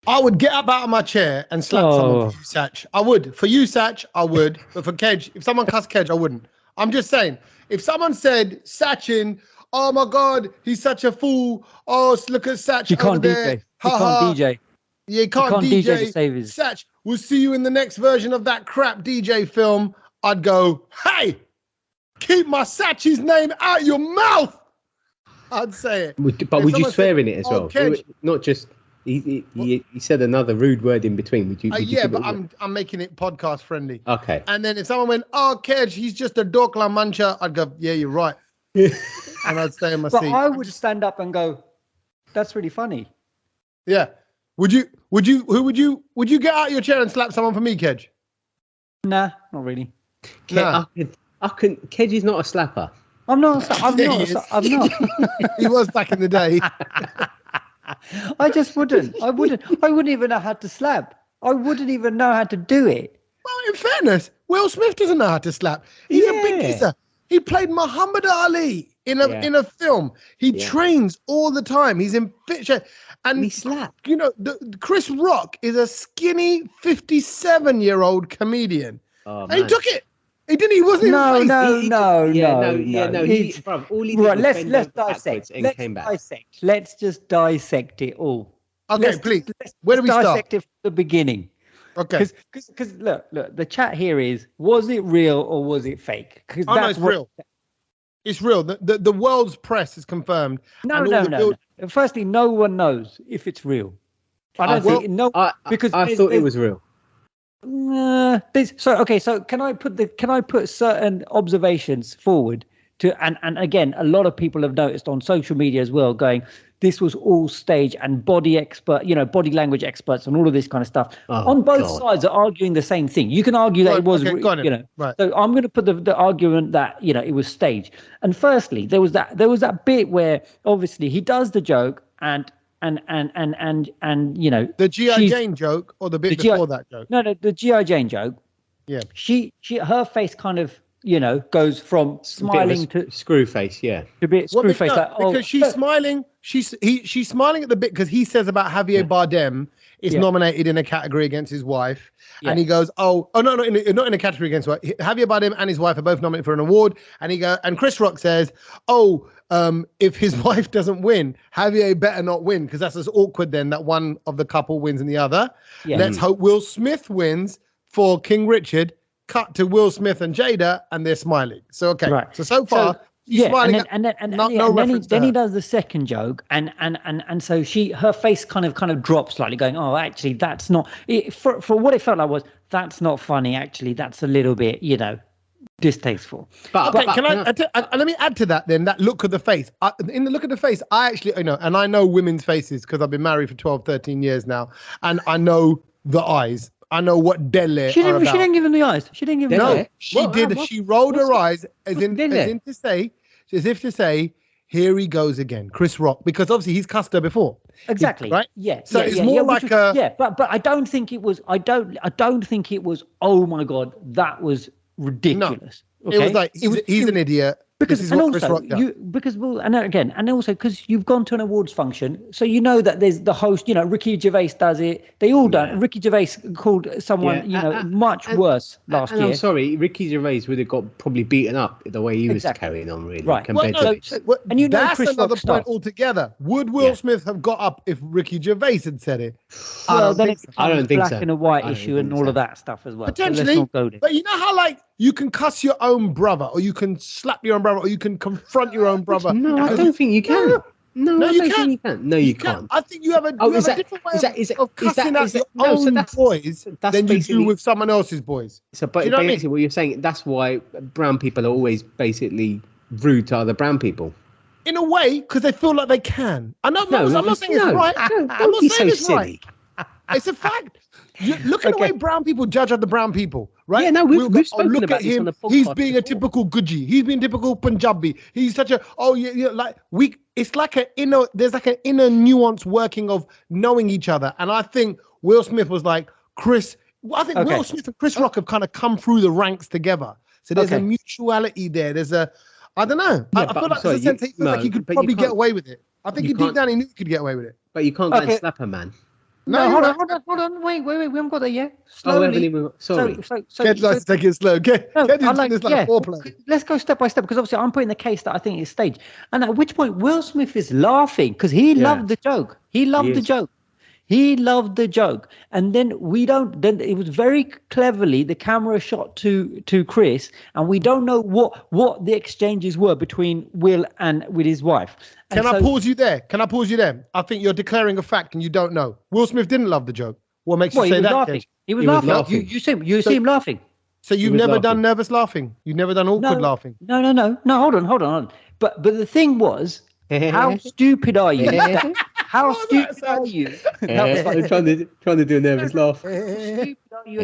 I would get up out of my chair and slap someone for you, Sach. I would. For you, Sach, I would. But for Kedge, if someone cussed Kedge, I wouldn't. I'm just saying, if someone said, Sachin, oh my God, he's such a fool. Oh, look at Sach over there. DJ. You can't DJ. Yeah, you can't DJ. to save his... Sach, we'll see you in the next version of that crap DJ film. I'd go, hey, keep my Sach's name out your mouth. I'd say it. But would you swear in it as well? Kedge, not just... He said another rude word in between. Would you but I'm making it podcast friendly. Okay. And then if someone went, oh, Kedge, he's just a Dorkla muncher, I'd go, yeah, you're right. And I'd stay in my seat. I would stand up and go, that's really funny. Yeah. Would you get out of your chair and slap someone for me, Kedge? Nah, not really. I couldn't. Kedge is not a slapper. I'm not. I'm not. He was back in the day. I just wouldn't. I wouldn't even know how to slap. I wouldn't even know how to do it. Well, in fairness, Will Smith doesn't know how to slap. He's a big kisser. He played Muhammad Ali in a film. He trains all the time. He's in fit shape. And he slapped. You know, Chris Rock is a skinny 57-year-old comedian. Oh, and he took it. He didn't. He wasn't. No. All he did was let's dissect. And came back. Let's just dissect it all. Okay, please. Where do we start? Dissect it from the beginning. Okay. Because look. The chat here is: was it real or was it fake? Because it's real. It's real. The world's press has confirmed. No. Firstly, no one knows if it's real. I thought it was real. So can I put certain observations forward to and again, a lot of people have noticed on social media as well, going, this was all stage, and body language experts and all of this kind of stuff on both sides are arguing the same thing. You can argue that it was, right. So I'm going to put the argument that it was staged. And firstly, there was that bit where obviously he does the joke and the G.I. Jane joke or the bit before that joke. No, the G.I. Jane joke. Yeah. Her face kind of goes from smiling to screw face, to a bit screw face. Because she's smiling. She's smiling at the bit because he says about Javier Bardem is nominated in a category against his wife, and he goes, not in a category against wife. Javier Bardem and his wife are both nominated for an award, and Chris Rock says, if his wife doesn't win, Javier better not win because that's as awkward then that one of the couple wins and the other. Yeah. Let's hope Will Smith wins for King Richard. Cut to Will Smith and Jada, and they're smiling. So so far, smiling. Then he does the second joke, and so her face kind of drops slightly, going, oh, actually, that's not it, for what it felt like was that's not funny. Actually, that's a little bit, distasteful. But let me add to that then. That look of the face. In the look of the face, I actually and I know women's faces because I've been married for 12, 13 years now, and I know the eyes. I know what Daler She didn't give him the eyes. She didn't give him the eyes. She did. She rolled her eyes as if to say, here he goes again, Chris Rock, because obviously he's cussed her before. Exactly. Right? Yeah. So it's more like but I don't think it was. I don't think it was. Oh my God, that was ridiculous. No, it was like he's an idiot. Because you've gone to an awards function, so you know that there's the host. Ricky Gervais does it. They all done. Ricky Gervais called someone much worse last year. I'm sorry, Ricky Gervais would have got probably beaten up the way he was carrying on, really. Right. That's another point altogether. Would Will Smith have got up if Ricky Gervais had said it? Well, then it's I don't think so. Black and a white issue and all of that stuff as well. Potentially, so but you know how you can cuss your own brother, or you can slap your own brother, or you can confront your own brother. No, I don't think you can. No, you can't. No, you can't. I think you have a different way of cussing out your own boys than you do with someone else's boys. So, but basically, what you're saying, that's why brown people are always basically rude to other brown people. In a way, because they feel like they can. I'm not saying it's right. I'm not saying so it's silly. Right. It's a fact. Look at the way brown people judge other brown people, right? Yeah, no, we've spoken about this on the podcast. He's being a typical Guji. He's being typical Punjabi. He's such a it's like there's like an inner nuance working of knowing each other. And I think Will Smith was like Chris. I think Will Smith and Chris Rock have kind of come through the ranks together. So there's a mutuality there. There's I don't know. Yeah, I feel like there's a sense he could probably get away with it. I think deep down he knew he could get away with it. But you can't go and slap a man. No, hold on. Wait. We haven't got there yet. Slowly. Sorry. Ked likes to take it slow. Ked is like foreplay. Let's go step by step, because obviously I'm putting the case that I think is staged. And at which point Will Smith is laughing because he loved the joke. He loved the joke. And then then it was very cleverly, the camera shot to Chris, and we don't know what the exchanges were between Will and with his wife. Can I pause you there? I think you're declaring a fact and you don't know. Will Smith didn't love the joke. What makes you say that? Laughing. He was laughing. You see him laughing. So you've never done nervous laughing? You've never done awkward laughing? No. Hold on. But the thing was, how stupid are you? How stupid are you? I'm trying to do a nervous laugh. How stupid are you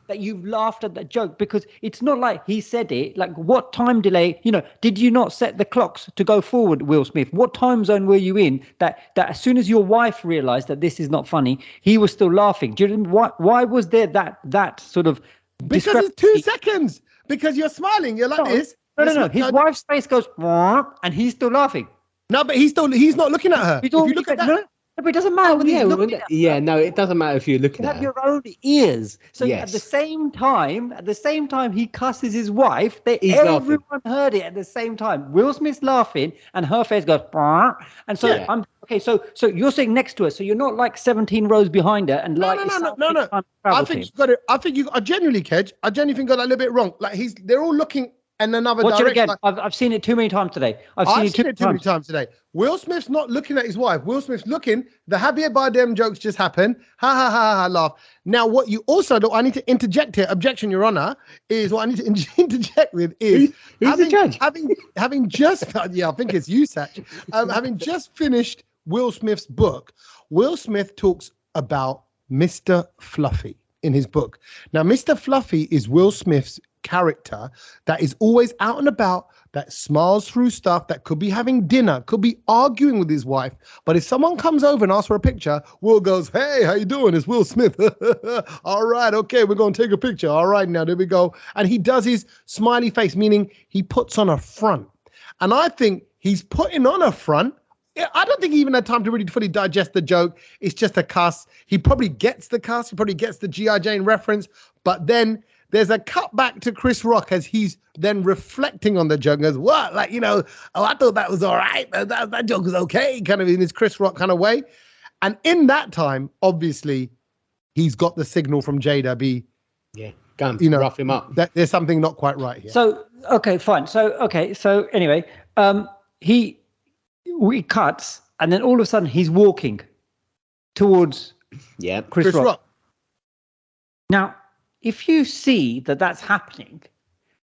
that you've laughed at that joke? Because it's not like he said it. Like, what time delay? Did you not set the clocks to go forward, Will Smith? What time zone were you in that as soon as your wife realized that this is not funny, he was still laughing? Do you remember why was there that sort of? Because it's 2 seconds. Because you're smiling. You're like this. No. His wife's face goes, and he's still laughing. No, but he's not looking at her. If you look at that. No, but it doesn't matter when he's looking at her. Yeah, no, it doesn't matter if you're looking at her. You have your own ears. So at the same time he cusses his wife, everyone heard it at the same time. Will Smith's laughing and her face goes, and so I'm okay. So you're sitting next to her, so you're not like 17 rows behind her and no. I think you got it. I genuinely, Kedge, I genuinely think got that a little bit wrong. Like they're all looking in another direction. Watch it again. I've seen it too many times today. I've seen it too many times today. Will Smith's not looking at his wife. Will Smith's looking. The Javier Bardem jokes just happened. Ha ha ha ha! Laugh. Now, what you also do, I need to interject here. Objection, Your Honor, is what I need to interject with is who's the judge? Having just I think it's you, Sach. Having just finished Will Smith's book, Will Smith talks about Mr. Fluffy in his book. Now, Mr. Fluffy is Will Smith's character that is always out and about, that smiles through stuff, that could be having dinner, could be arguing with his wife. But if someone comes over and asks for a picture, Will goes, "Hey, how you doing? It's Will Smith." All right, okay, we're going to take a picture. All right, now there we go. And he does his smiley face, meaning he puts on a front. And I think he's putting on a front. I don't think he even had time to really fully digest the joke. It's just a cuss. He probably gets the cuss. He probably gets the G.I. Jane reference. But then there's a cut back to Chris Rock as he's then reflecting on the joke and goes, "What? Like, I thought that was all right. That joke was okay," kind of in his Chris Rock kind of way. And in that time, obviously, he's got the signal from Jada rough him up. That there's something not quite right here. So, okay, fine. So anyway, he cuts, and then all of a sudden he's walking towards Chris Rock. Now, if you see that that's happening,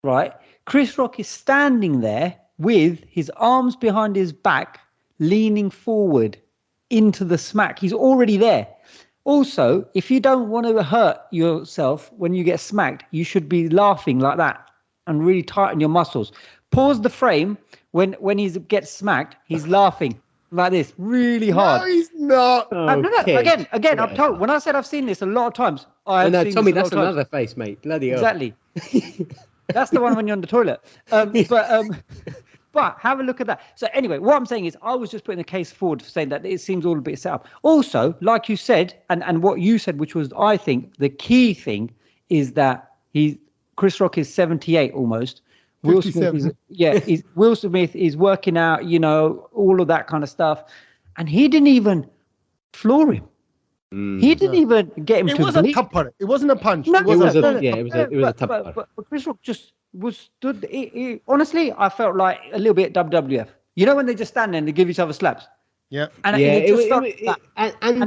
right, Chris Rock is standing there with his arms behind his back, leaning forward into the smack. He's already there. Also, if you don't want to hurt yourself when you get smacked, you should be laughing like that and really tighten your muscles. Pause the frame when he gets smacked. He's laughing like this really hard. No, he's not. Okay. Again, I'm told. When I said I've seen this a lot of times. Tommy, that's another face, mate. Bloody hell. Exactly. That's the one when you're on the toilet. But have a look at that. So anyway, what I'm saying is I was just putting the case forward for saying that it seems all a bit set up. Also, like you said, and what you said, which was, I think, the key thing is that Chris Rock is 78 almost. Will Smith is working out, all of that kind of stuff. And he didn't even floor him. He didn't even get him to bleed. It wasn't a thapar. It wasn't a punch. It was a thapar. But Chris Rock just stood. Honestly, I felt like a little bit WWF. You know when they just stand there and they give each other slaps? Yeah. And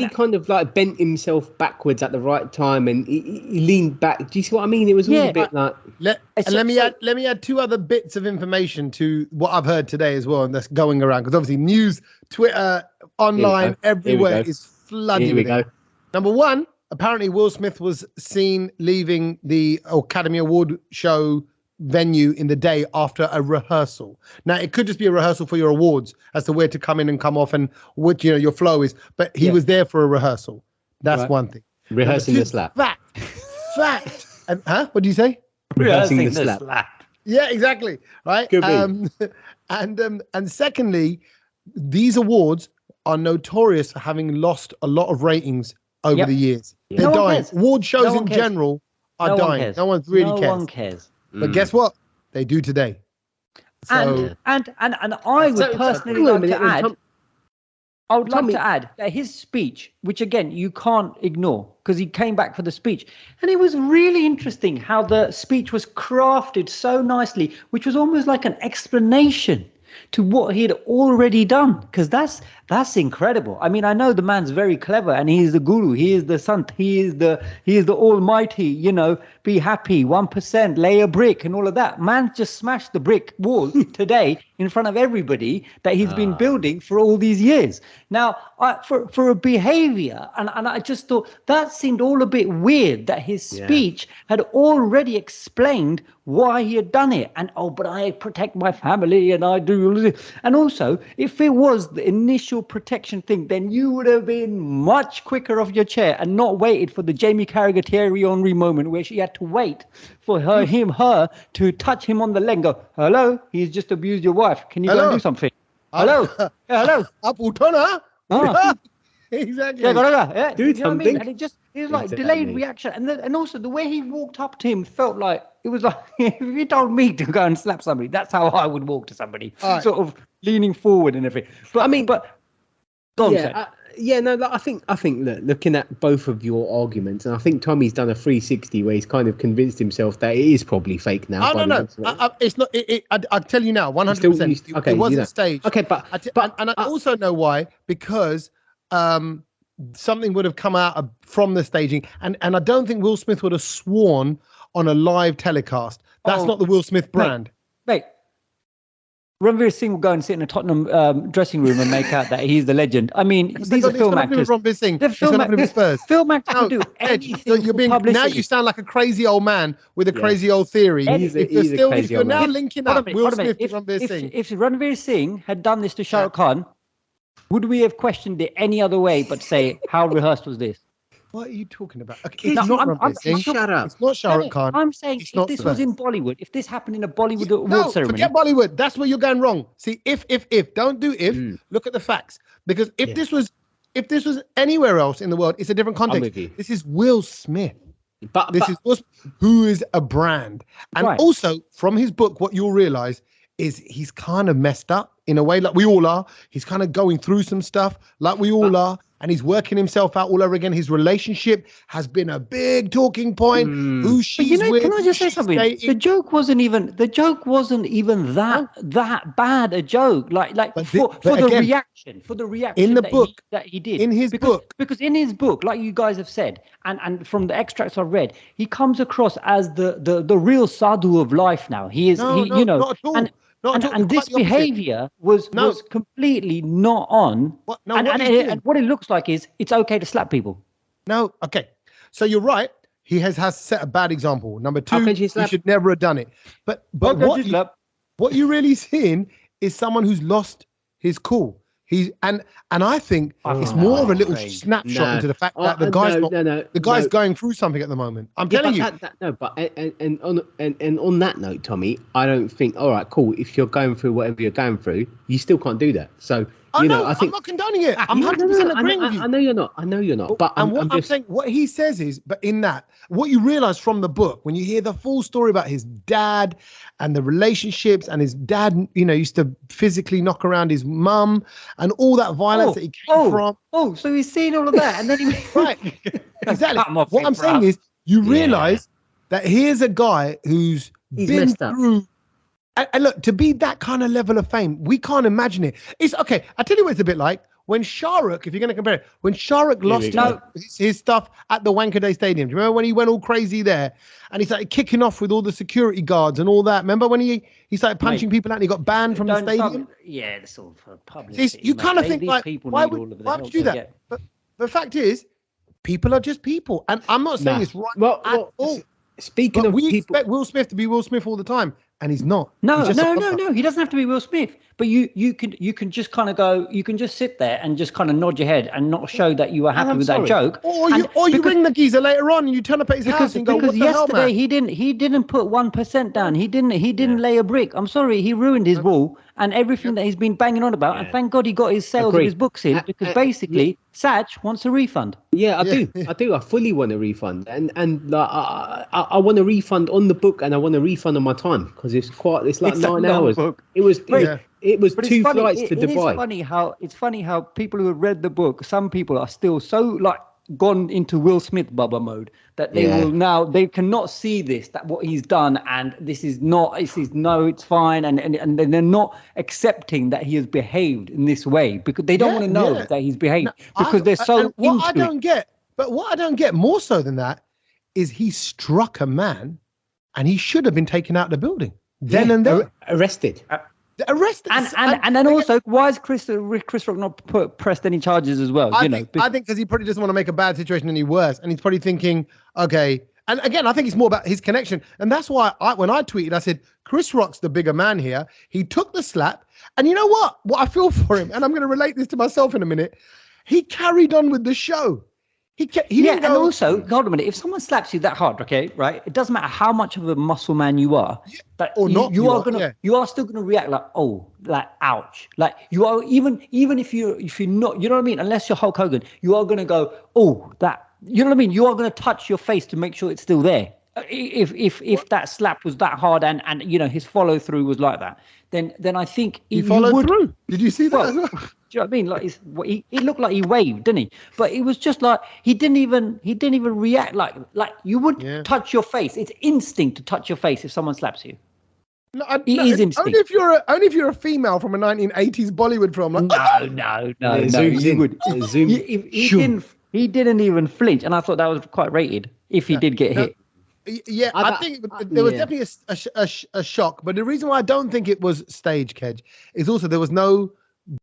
he kind of like bent himself backwards at the right time, and he leaned back. Do you see what I mean? It was all a bit like. Let me add 2 other bits of information to what I've heard today as well, and that's going around because obviously news, Twitter, online, everywhere is flooded with it. Number 1, apparently Will Smith was seen leaving the Academy Award show venue in the day after a rehearsal. Now, it could just be a rehearsal for your awards as to where to come in and come off and what your flow is, but he was there for a rehearsal. That's one thing. Rehearsing the slap. Fact. What do you say? Rehearsing the slap. Yeah, exactly. Right. Could be. And secondly, these awards are notorious for having lost a lot of ratings over the years. They're dying. Award shows in general are dying. No one really cares. No one cares. But guess what? They do today. So, and I would personally like to add. I would like to add that his speech, which again you can't ignore because he came back for the speech, and it was really interesting how the speech was crafted so nicely, which was almost like an explanation to what he had already done, because that's incredible. I mean, I know the man's very clever and he is the guru, he is the sant, he is the almighty, you know, be happy, 1%, lay a brick and all of that. Man just smashed the brick wall today in front of everybody that he's been building for all these years. Now, for a behavior, and I just thought that seemed all a bit weird that his speech had already explained why he had done it. And, but I protect my family and I do. And also, if it was the initial protection thing, then you would have been much quicker off your chair and not waited for the Jamie Carragher Thierry Henry moment where she had to wait for her to touch him on the leg and go, hello, he's just abused your wife. Can you go and do something? Hello. Hello. Exactly. Yeah, do something. I mean? And it was like delayed reaction. And also the way he walked up to him felt like, it was like, if you told me to go and slap somebody, that's how I would walk to somebody, sort of leaning forward and everything. But I mean, go on, I think looking at both of your arguments, and I think Tommy's done a 360 where he's kind of convinced himself that it is probably fake now. No. It's not. I'll tell you now, 100%. Okay, it wasn't staged. Okay, but I also know why, because something would have come out from the staging, and I don't think Will Smith would have sworn on a live telecast. That's not the Will Smith brand. Mate, Ranveer Singh will go and sit in a Tottenham dressing room and make out that he's the legend. I mean, these are film actors. Film actors do anything. Now you sound like a crazy old man with a crazy old theory. If you're now linking up Will Smith to Ranveer Singh. If Ranveer Singh had done this to Shah Rukh Khan, would we have questioned it any other way but say, how rehearsed was this? What are you talking about? Okay, it's not Ranveer Singh. Shut up. It's not Shah Rukh Khan. I'm saying if this was in Bollywood, if this happened in a Bollywood award ceremony. Forget Bollywood. That's where you're going wrong. See, if, don't do if. Look at the facts. Because if this was anywhere else in the world, it's a different context. This is Will Smith. This is Will Smith, who is a brand. And also, from his book, what you'll realize is he's kind of messed up in a way, like we all are. He's kind of going through some stuff like we all are. And he's working himself out all over again. His relationship has been a big talking point. Who she's with. Can I just say something? Dating. The joke wasn't even that bad a joke. For the reaction in the book that he did. In his book. Because in his book, like you guys have said, and from the extracts I've read, he comes across as the real sadhu of life now. He is not at all. And this behavior was completely not on. And what it looks like is it's okay to slap people. No, okay. So you're right. He has set a bad example. Number two, he should never have done it. But what you're really seeing is someone who's lost his cool. And I think it's more of a little snapshot into the fact that the guy's going through something at the moment. I'm telling you. And on that note, Tommy, I don't think. All right, cool. If you're going through whatever you're going through, you still can't do that. So I think I'm not condoning it. I'm 100% agreeing with you. I know you're not. But I'm saying what he says is, but in that, what you realize from the book, when you hear the full story about his dad and the relationships, and his dad, used to physically knock around his mum and all that violence that he came from. Oh, so he's seen all of that, and then he right, exactly. What I'm saying is, you realize that here's a guy he's been through. And look, to be that kind of level of fame, we can't imagine it. It's okay. I'll tell you what it's a bit like. When Shah Rukh, if you're going to compare it, when Shah Rukh lost his stuff at the Wankhede Stadium, do you remember when he went all crazy there and he started kicking off with all the security guards and all that? Remember when he started punching people out and he got banned from the stadium? That's all for publicity. You kind of think, like, why would you do that? But the fact is, people are just people. And I'm not saying it's right at all. Speaking of we people, expect Will Smith to be Will Smith all the time. and he's not. No. He doesn't have to be Will Smith. But you can just kind of go. You can just sit there and just kind of nod your head and not show that you are happy with that joke. Or you ring the geezer later on and you turn up at his house and go, "What the hell, man?" Because he didn't put 1% down. He didn't lay a brick. I'm sorry, he ruined his wall and everything that he's been banging on about. And thank God he got his sales of his books in, because basically Sach wants a refund. Yeah, I do. I fully want a refund, and like, I want a refund on the book, and I want a refund on my time, because it's like 9 hours. It was 2 flights to Dubai. It's funny how people who have read the book, some people are still so like gone into Will Smith Bubba mode that they cannot see that what he's done, and it's fine, and they're not accepting that he has behaved in this way, because they don't want to know that he's behaved, because they're so into what I don't get more so than that is he struck a man and he should have been taken out of the building then and there. Arrested. And then also, why is Chris Rock not pressed any charges as well? I think because he probably doesn't want to make a bad situation any worse, and he's probably thinking, okay. And again, I think it's more about his connection, and that's why when I tweeted, I said Chris Rock's the bigger man here. He took the slap, and you know what? What I feel for him, and I'm going to relate this to myself in a minute. He carried on with the show. He didn't go. And also, hold on a minute. If someone slaps you that hard, okay, right? It doesn't matter how much of a muscle man you are, but you are still gonna react like, oh, like ouch, like you are even if you're not, you know what I mean? Unless you're Hulk Hogan, you are gonna go, oh, that, you know what I mean? You are gonna touch your face to make sure it's still there. If that slap was that hard and you know his follow through was like that, then I think he followed through. Did you see that? Well, do you know what I mean? Like he looked like he waved, didn't he? But it was just like he didn't even react like you would touch your face. It's instinct to touch your face if someone slaps you. No, is instinct. Only if you're a female from a 1980s Bollywood film. Like, no. He didn't even flinch, and I thought that was quite rated. If he did get hit. Yeah, I think there was definitely a shock. But the reason why I don't think it was stage, Kedge, is also there was no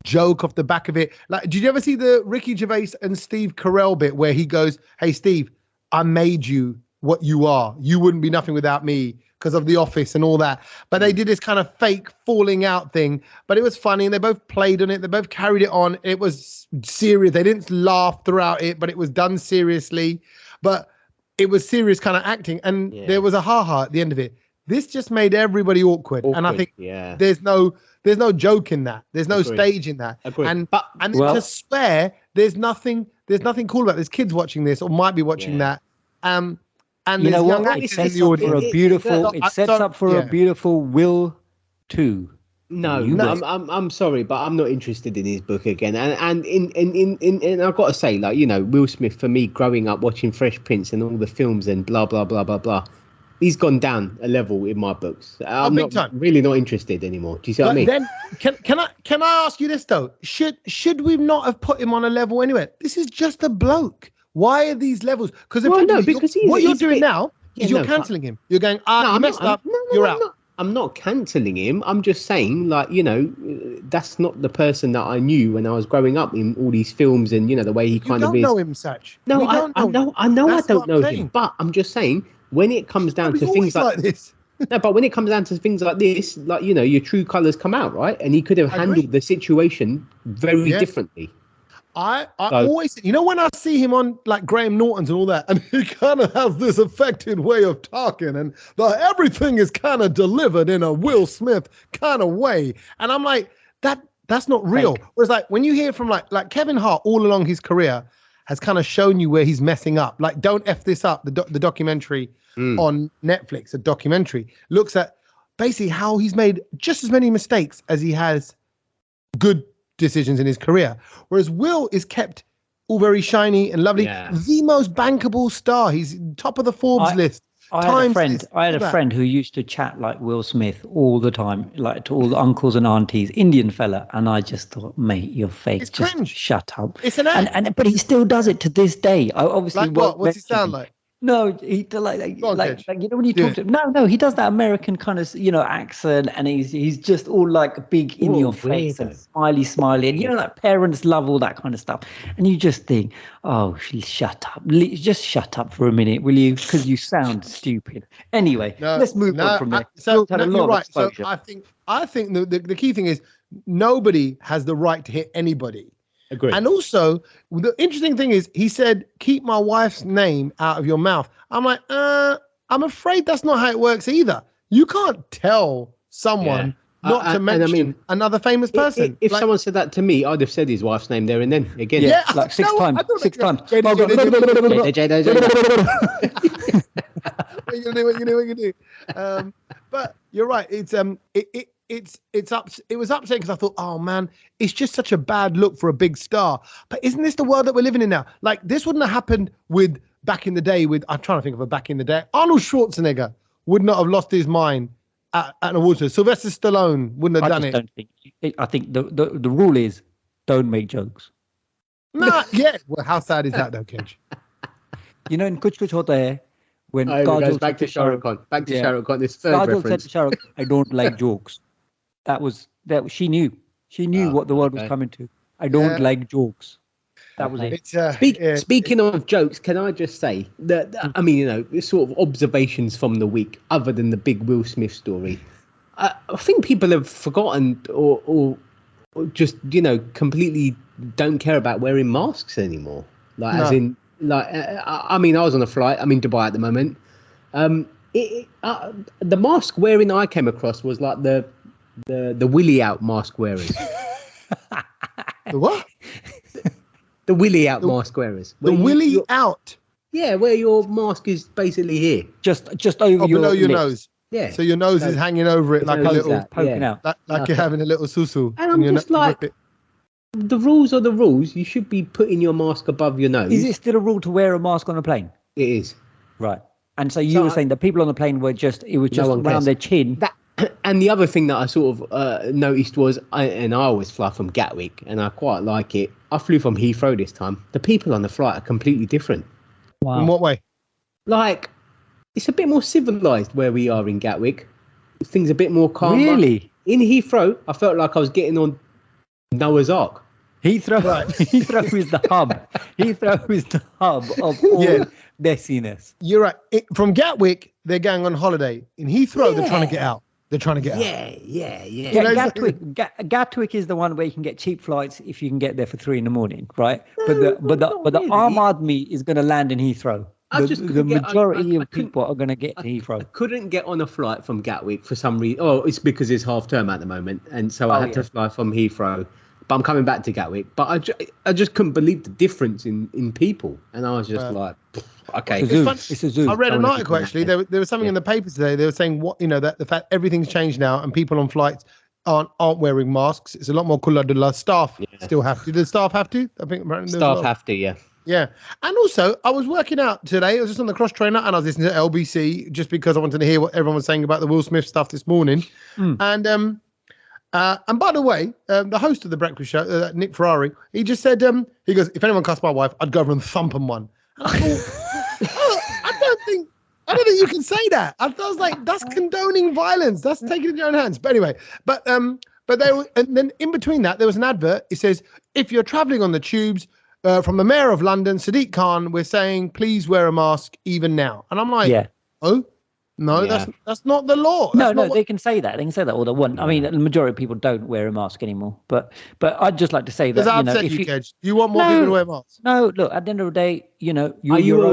joke off the back of it. Like, did you ever see the Ricky Gervais and Steve Carell bit where he goes, "Hey, Steve, I made you what you are. You wouldn't be nothing without me," because of The Office and all that. But they did this kind of fake falling out thing. But it was funny, and they both played on it. They both carried it on. It was serious. They didn't laugh throughout it, but it was done seriously. But it was serious kind of acting, and there was a ha-ha at the end of it. This just made everybody awkward. And I think there's no joke in that. There's no stage in that. And to swear, there's nothing cool about it. There's kids watching this or might be watching that. And you know what? It sets up for a beautiful Will 2. No, I'm sorry, but I'm not interested in his book again. And in I've got to say, like, you know, Will Smith, for me, growing up watching Fresh Prince and all the films and blah blah blah blah blah, he's gone down a level in my books. I'm really not interested anymore. Do you see what I mean? Then can I ask you this though? Should we not have put him on a level anyway? This is just a bloke. Why are these levels? Because what you're doing now is you're cancelling him. You're going, you messed up. You're out. I'm not cancelling him. I'm just saying, like, you know, that's not the person that I knew when I was growing up in all these films, and you know the way he kind of is. You don't know him, Sach. No, I know. I don't know him, but I'm just saying when it comes down to things like this. No, but when it comes down to things like this, like, you know, your true colours come out, right? And he could have handled the situation very differently. I always, you know, when I see him on like Graham Norton's and all that, and he kind of has this affected way of talking, and everything is kind of delivered in a Will Smith kind of way, and I'm like, that's not real. Whereas like when you hear from like Kevin Hart all along his career has kind of shown you where he's messing up. Like Don't F This Up, the documentary on Netflix, a documentary looks at basically how he's made just as many mistakes as he has good decisions in his career, whereas Will is kept all very shiny and lovely. The most bankable star. He's top of the Forbes list. I had a friend who used to chat like Will Smith all the time, like to all the uncles and aunties, Indian fella, and I just thought, mate, you're fake. Just shut up. It's an act. But he still does it to this day. I obviously like what? What's he sound like? No, he like you know when you talk to him. No, he does that American kind of accent, and he's just all like big in your face and smiley, and like parents love all that kind of stuff, and you just think, oh, shut up, just shut up for a minute, will you? Because you sound stupid. Anyway, let's move on from there. You're right. So I think the key thing is nobody has the right to hit anybody. Agreed. And also, the interesting thing is, he said, keep my wife's name out of your mouth. I'm like, I'm afraid that's not how it works either. You can't tell someone not to mention another famous person. If someone said that to me, I'd have said his wife's name there and then. Again. Yeah, like six times. What you do. But you're right. It was upsetting because I thought, oh man, it's just such a bad look for a big star. But isn't this the world that we're living in now? Like, this wouldn't have happened with back in the day I'm trying to think of a back in the day. Arnold Schwarzenegger would not have lost his mind at an award show. Sylvester Stallone wouldn't have done it. I think the rule is don't make jokes. Nah, yeah. Well, how sad is that though, Kedge? In Kuch Kuch Hota Hai, when Kajol back to Shah Rukh Khan. Back to Shah Rukh Khan. This third Kajol reference. said to Shah Rukh, I don't like jokes. That she knew. She knew what the world was coming to. I don't like jokes. That was it. Speaking of jokes, can I just say that I mean, sort of observations from the week, other than the big Will Smith story. I think people have forgotten or just completely don't care about wearing masks anymore. As in, I mean, I was on a flight. I'm in Dubai at the moment. The mask wearing I came across was like the willy out mask wearers. The what? The willy out mask wearers. The willy out. Yeah, where your mask is basically here, just over below your lips. nose. Yeah. So your nose is hanging over it like a little poking out, like you're having a little susu. And I'm just like, the rules are the rules. You should be putting your mask above your nose. Is it still a rule to wear a mask on a plane? It is. Right. And so you were saying that people on the plane were just around their chin. And the other thing that I sort of noticed was, I always fly from Gatwick, and I quite like it. I flew from Heathrow this time. The people on the flight are completely different. Wow. In what way? Like, it's a bit more civilized where we are in Gatwick. Things a bit more calm. Really? In Heathrow, I felt like I was getting on Noah's Ark. Heathrow is the hub. Heathrow is the hub of all messiness. You're right. From Gatwick, they're going on holiday. In Heathrow, they're trying to get out. They're trying to get out. Yeah. Gatwick is the one where you can get cheap flights if you can get there for 3 a.m, right? But the Arm Army is going to land in Heathrow. The majority of people are going to get to Heathrow. I couldn't get on a flight from Gatwick for some reason. Oh, it's because it's half term at the moment, and so I had to fly from Heathrow. But I'm coming back to Gatwick. But I just couldn't believe the difference in people, and I was just like, okay. It's a zoo. I read an article actually. There was something in the papers today. They were saying that the fact everything's changed now, and people on flights aren't wearing masks. It's a lot more cooler. The staff still have to. Do the staff have to? I think staff have to. Yeah. Yeah. And also, I was working out today. I was just on the cross trainer, and I was listening to LBC just because I wanted to hear what everyone was saying about the Will Smith stuff this morning. And by the way, the host of the breakfast show, Nick Ferrari, he just said, he goes, if anyone cussed my wife, I'd go over and thump him one. And I thought, I don't think you can say that. I was like, that's condoning violence. That's taking it in your own hands. But anyway, but then in between that, there was an advert. It says, if you're traveling on the tubes, from the Mayor of London, Sadiq Khan, we're saying, please wear a mask even now. And I'm like, oh, no, that's not the law. They can say that. They can say that all they want. I mean, the majority of people don't wear a mask anymore. But I'd just like to say that, if you want more people to wear masks. No, look, at the end of the day, are you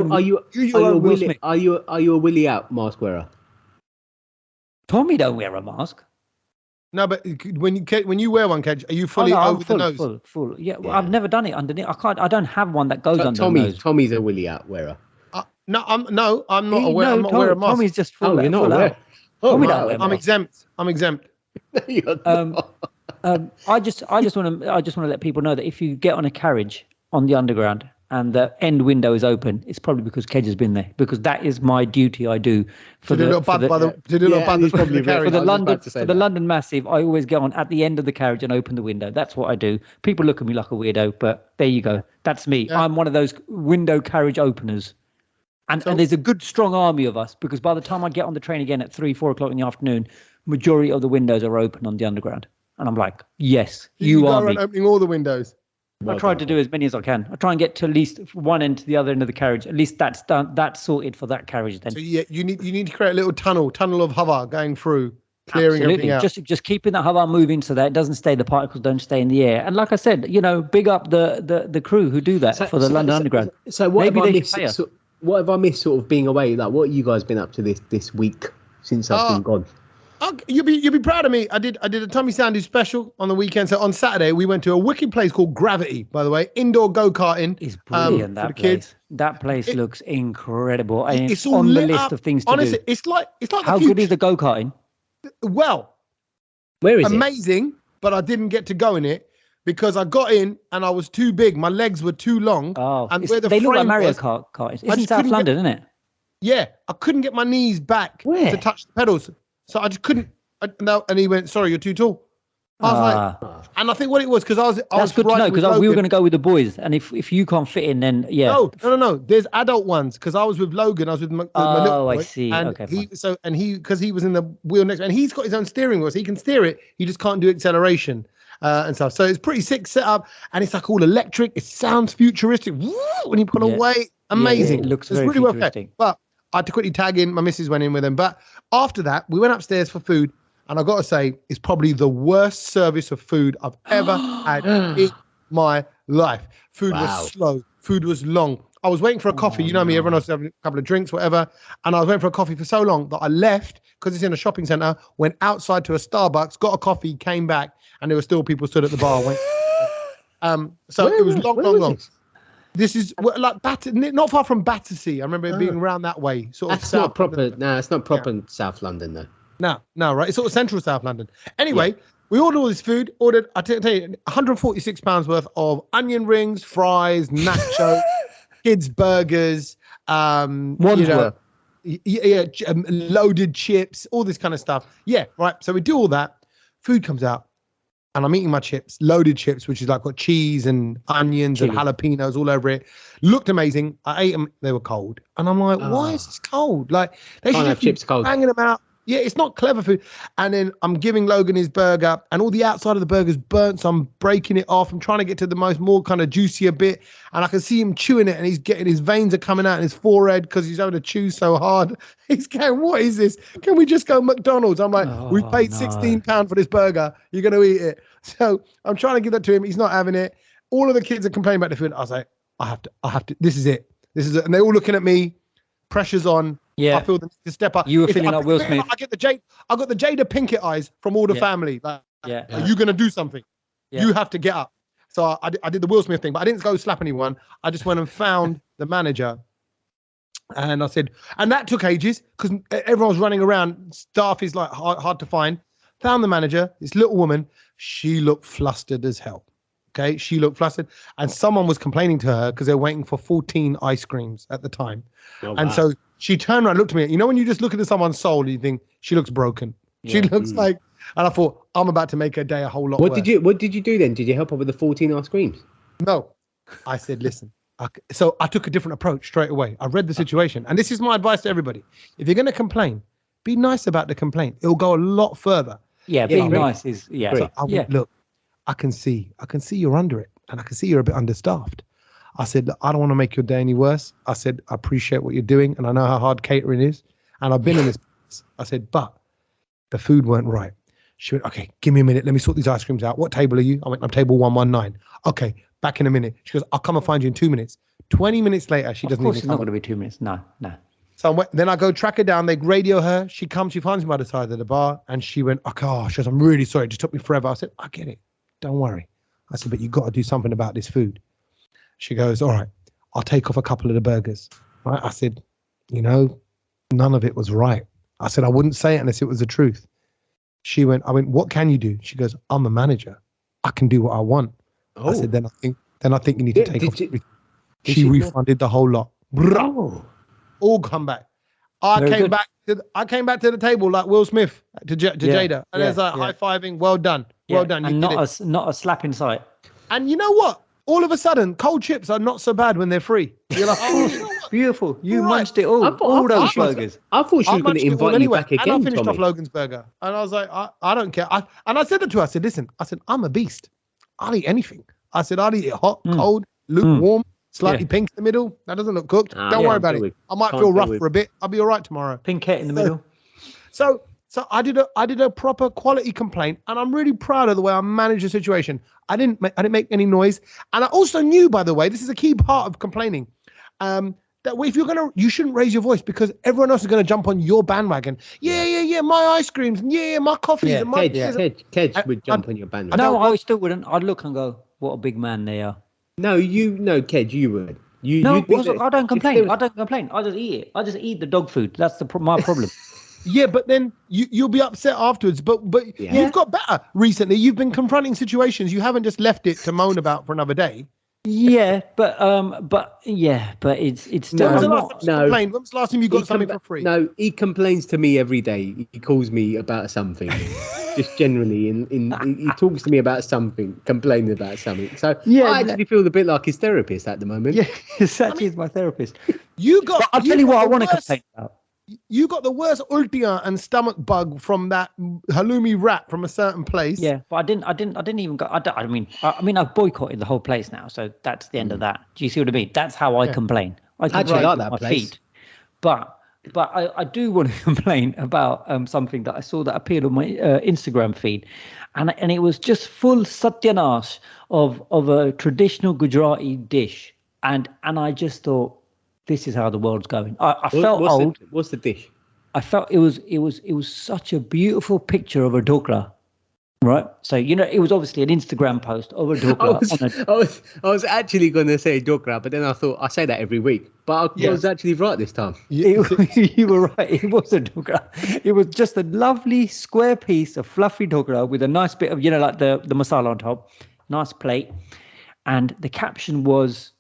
a willy out mask wearer? Tommy don't wear a mask. No, but when you wear one, Kedge, are you fully over the nose? Full. Yeah, well, I've never done it underneath. I don't have one that goes under the nose. Tommy's a willy out wearer. I'm not aware. I'm not aware of masks. Tommy's just full. You're not aware. I'm exempt. I'm exempt. I just want to let people know that if you get on a carriage on the underground and the end window is open, it's probably because Kedge has been there, because that is my duty I do for the London Massive. I always get on at the end of the carriage and open the window. That's what I do. People look at me like a weirdo, but there you go. That's me. I'm one of those window carriage openers. And there's a good strong army of us, because by the time I get on the train again at 3-4 o'clock in the afternoon, majority of the windows are open on the underground. And I'm like, yes, you are me. Opening all the windows. I try to do as many as I can. I try and get to at least one end to the other end of the carriage. At least that's done. That's sorted for that carriage then. So yeah, you need to create a little tunnel of hover going through, clearing everything out. Just keeping that hover moving so that it doesn't stay. The particles don't stay in the air. And like I said, big up the crew who do that for the London Underground. So what have I missed? What have I missed? Sort of being away. Like, what have you guys been up to this week since I've been gone? You'll be proud of me. I did a Tommy Sandy special on the weekend. So on Saturday we went to a wicked place called Gravity. By the way, indoor go-karting. It's brilliant. That place. Kids. That place looks incredible. And it's all on the lit list up. of things to Honestly, do. it's like how good is the go-karting? Well, where is amazing, but I didn't get to go in it because I got in and I was too big. My legs were too long. Oh, and where they look like Mario Kart. It's in South London, isn't it? Yeah, I couldn't get my knees back to touch the pedals, so I just couldn't. And he went, "Sorry, you're too tall." I was like, and I think what it was because I was. That's good to know, because we were going to go with the boys, and if you can't fit in, then yeah. No. There's adult ones because I was with Logan. I was with my little boy, I see. And okay, because he was in the wheel next, and he's got his own steering wheel, so he can steer it. He just can't do acceleration and stuff. So it's pretty sick setup, and it's like all electric. It sounds futuristic. When you pull away, amazing. It looks very really futuristic. But I had to quickly tag in. My missus went in with him. But after that, we went upstairs for food. And I got to say, it's probably the worst service of food I've ever had in my life. Food was slow. Food was long. I was waiting for a coffee. You know me, everyone else having a couple of drinks, whatever. And I was waiting for a coffee for so long that I left, because it's in a shopping centre, went outside to a Starbucks, got a coffee, came back, and there were still people stood at the bar. So it was long. This is like not far from Battersea. I remember it being around that way. That's not proper. No, it's not proper South London, though. No, right? It's sort of central South London. Anyway, we ordered all this food. I tell you, £146 worth of onion rings, fries, nacho, kids' burgers, Wandsworth. Loaded chips, all this kind of stuff. Yeah, right. So we do all that. Food comes out, and I'm eating my chips, loaded chips, which is like got cheese and onions and jalapenos all over it. Looked amazing. I ate them. They were cold, and I'm like, why is this cold? Like they should have chips cold. Banging them out. Yeah, it's not clever food. And then I'm giving Logan his burger, and all the outside of the burger's burnt, so I'm breaking it off. I'm trying to get to the more kind of juicier bit, and I can see him chewing it, and his veins are coming out in his forehead because he's having to chew so hard. He's going, what is this? Can we just go McDonald's? I'm like, we paid £16 for this burger. You're going to eat it. So I'm trying to give that to him. He's not having it. All of the kids are complaining about the food. I was like, I have to. This is it. And they're all looking at me. Pressure's on. Yeah, I feel the need to step up. You were feeling like Will Smith. I got the Jada Pinkett eyes from all the family. Like, are you gonna do something? Yeah. You have to get up. So I did the Will Smith thing, but I didn't go slap anyone. I just went and found the manager, and I said, and that took ages because everyone was running around. Staff is like hard to find. Found the manager, this little woman. She looked flustered as hell. Okay, she looked flustered, and someone was complaining to her because they were waiting for 14 ice creams at the time. And so she turned around, looked at me. You know when you just look into someone's soul, and you think she looks broken. She looks like, and I thought, I'm about to make her day a whole lot worse. What did you do then? Did you help her with the 14 ice creams? No, I said, listen. So I took a different approach straight away. I read the situation, and this is my advice to everybody: if you're going to complain, be nice about the complaint. It'll go a lot further. Yeah, being nice is So I went, look, I can see you're under it, and I can see you're a bit understaffed. I said, I don't want to make your day any worse. I said, I appreciate what you're doing, and I know how hard catering is, and I've been in this. I said, but the food weren't right. She went, okay, give me a minute. Let me sort these ice creams out. What table are you? I went, I'm table 119. Okay, back in a minute. She goes, I'll come and find you in 2 minutes. 20 minutes later, she doesn't even come. Of course, it's not going to be 2 minutes. No. So then I go track her down. They radio her. She comes. She finds me by the side of the bar, and she went, oh, she goes, I'm really sorry. It just took me forever. I said, I get it. Don't worry. I said, but you got to do something about this food. She goes, all right, I'll take off a couple of the burgers. Right? I said, none of it was right. I said, I wouldn't say it unless it was the truth. I went, what can you do? She goes, I'm a manager. I can do what I want. I said, then I think you need to take off. She refunded the whole lot. All come back. I came back to the table like Will Smith to Jada, and there's like high-fiving. Well done. Well done. And not a slap in sight. And you know what? all of a sudden, cold chips are not so bad when they're free. You're like, beautiful. You munched it all those burgers. I thought she was going to invite you back again, and I finished Tommy. off Logan's burger. And I was like, I don't care. And I said that to her. I said, listen, I'm a beast. I'll eat anything. I said, I'll eat it hot, cold, lukewarm, slightly pink in the middle. That doesn't look cooked. Don't worry about it. I might feel rough for a bit. I'll be all right tomorrow. Pinkette in the middle. So I did a proper quality complaint, and I'm really proud of the way I managed the situation. I didn't make any noise, and I also knew, by the way, this is a key part of complaining, that if you shouldn't raise your voice because everyone else is gonna jump on your bandwagon. Yeah, my ice creams, my coffees, and my Kedge would jump on your bandwagon. No, I still wouldn't. I'd look and go, "What a big man they are." No, Kedge, you would. I don't complain. I don't complain. I just eat it. I just eat the dog food. That's my problem. Yeah, but then you'll be upset afterwards. But you've got better recently. You've been confronting situations. You haven't just left it to moan about for another day. Yeah, but it's still When was the last time you got something for free? No, he complains to me every day. He calls me about something. Just generally, he talks to me about something, complaining about something. So I actually feel a bit like his therapist at the moment. Yeah, Sach is my therapist. I'll tell you what I want to complain about. You got the worst ultia and stomach bug from that halloumi wrap from a certain place. Yeah, but I didn't even go. I mean, I've boycotted the whole place now, so that's the end of that. Do you see what I mean? That's how I complain. I actually like that place. Feet. But I do want to complain about something that I saw that appeared on my Instagram feed, and it was just full satyanash of a traditional Gujarati dish, and I just thought, this is how the world's going. I felt old. What's the dish? I felt it was such a beautiful picture of a dhokla, right? So it was obviously an Instagram post of a dhokla. I was actually going to say dhokla, but then I thought I say that every week. But I was actually right this time. You were right. It was a dhokla. It was just a lovely square piece of fluffy dhokla with a nice bit of like the masala on top, nice plate, and the caption was.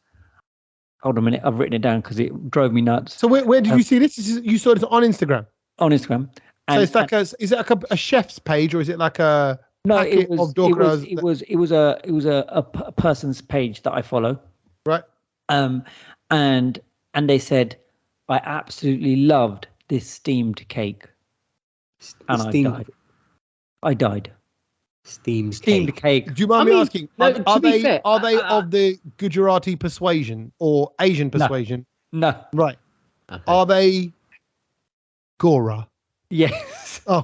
Hold on a minute, I've written it down because it drove me nuts. So where did you see this? You saw it on Instagram? On Instagram. So it's like is it like a chef's page, or is it like a packet of dhoklas? It was a person's page that I follow. Right. And they said, I absolutely loved this steamed cake. And I died. Steamed cake. Do you mind me asking? Are they of the Gujarati persuasion or Asian persuasion? No. Right. Okay. Are they Gora? Yes. Oh.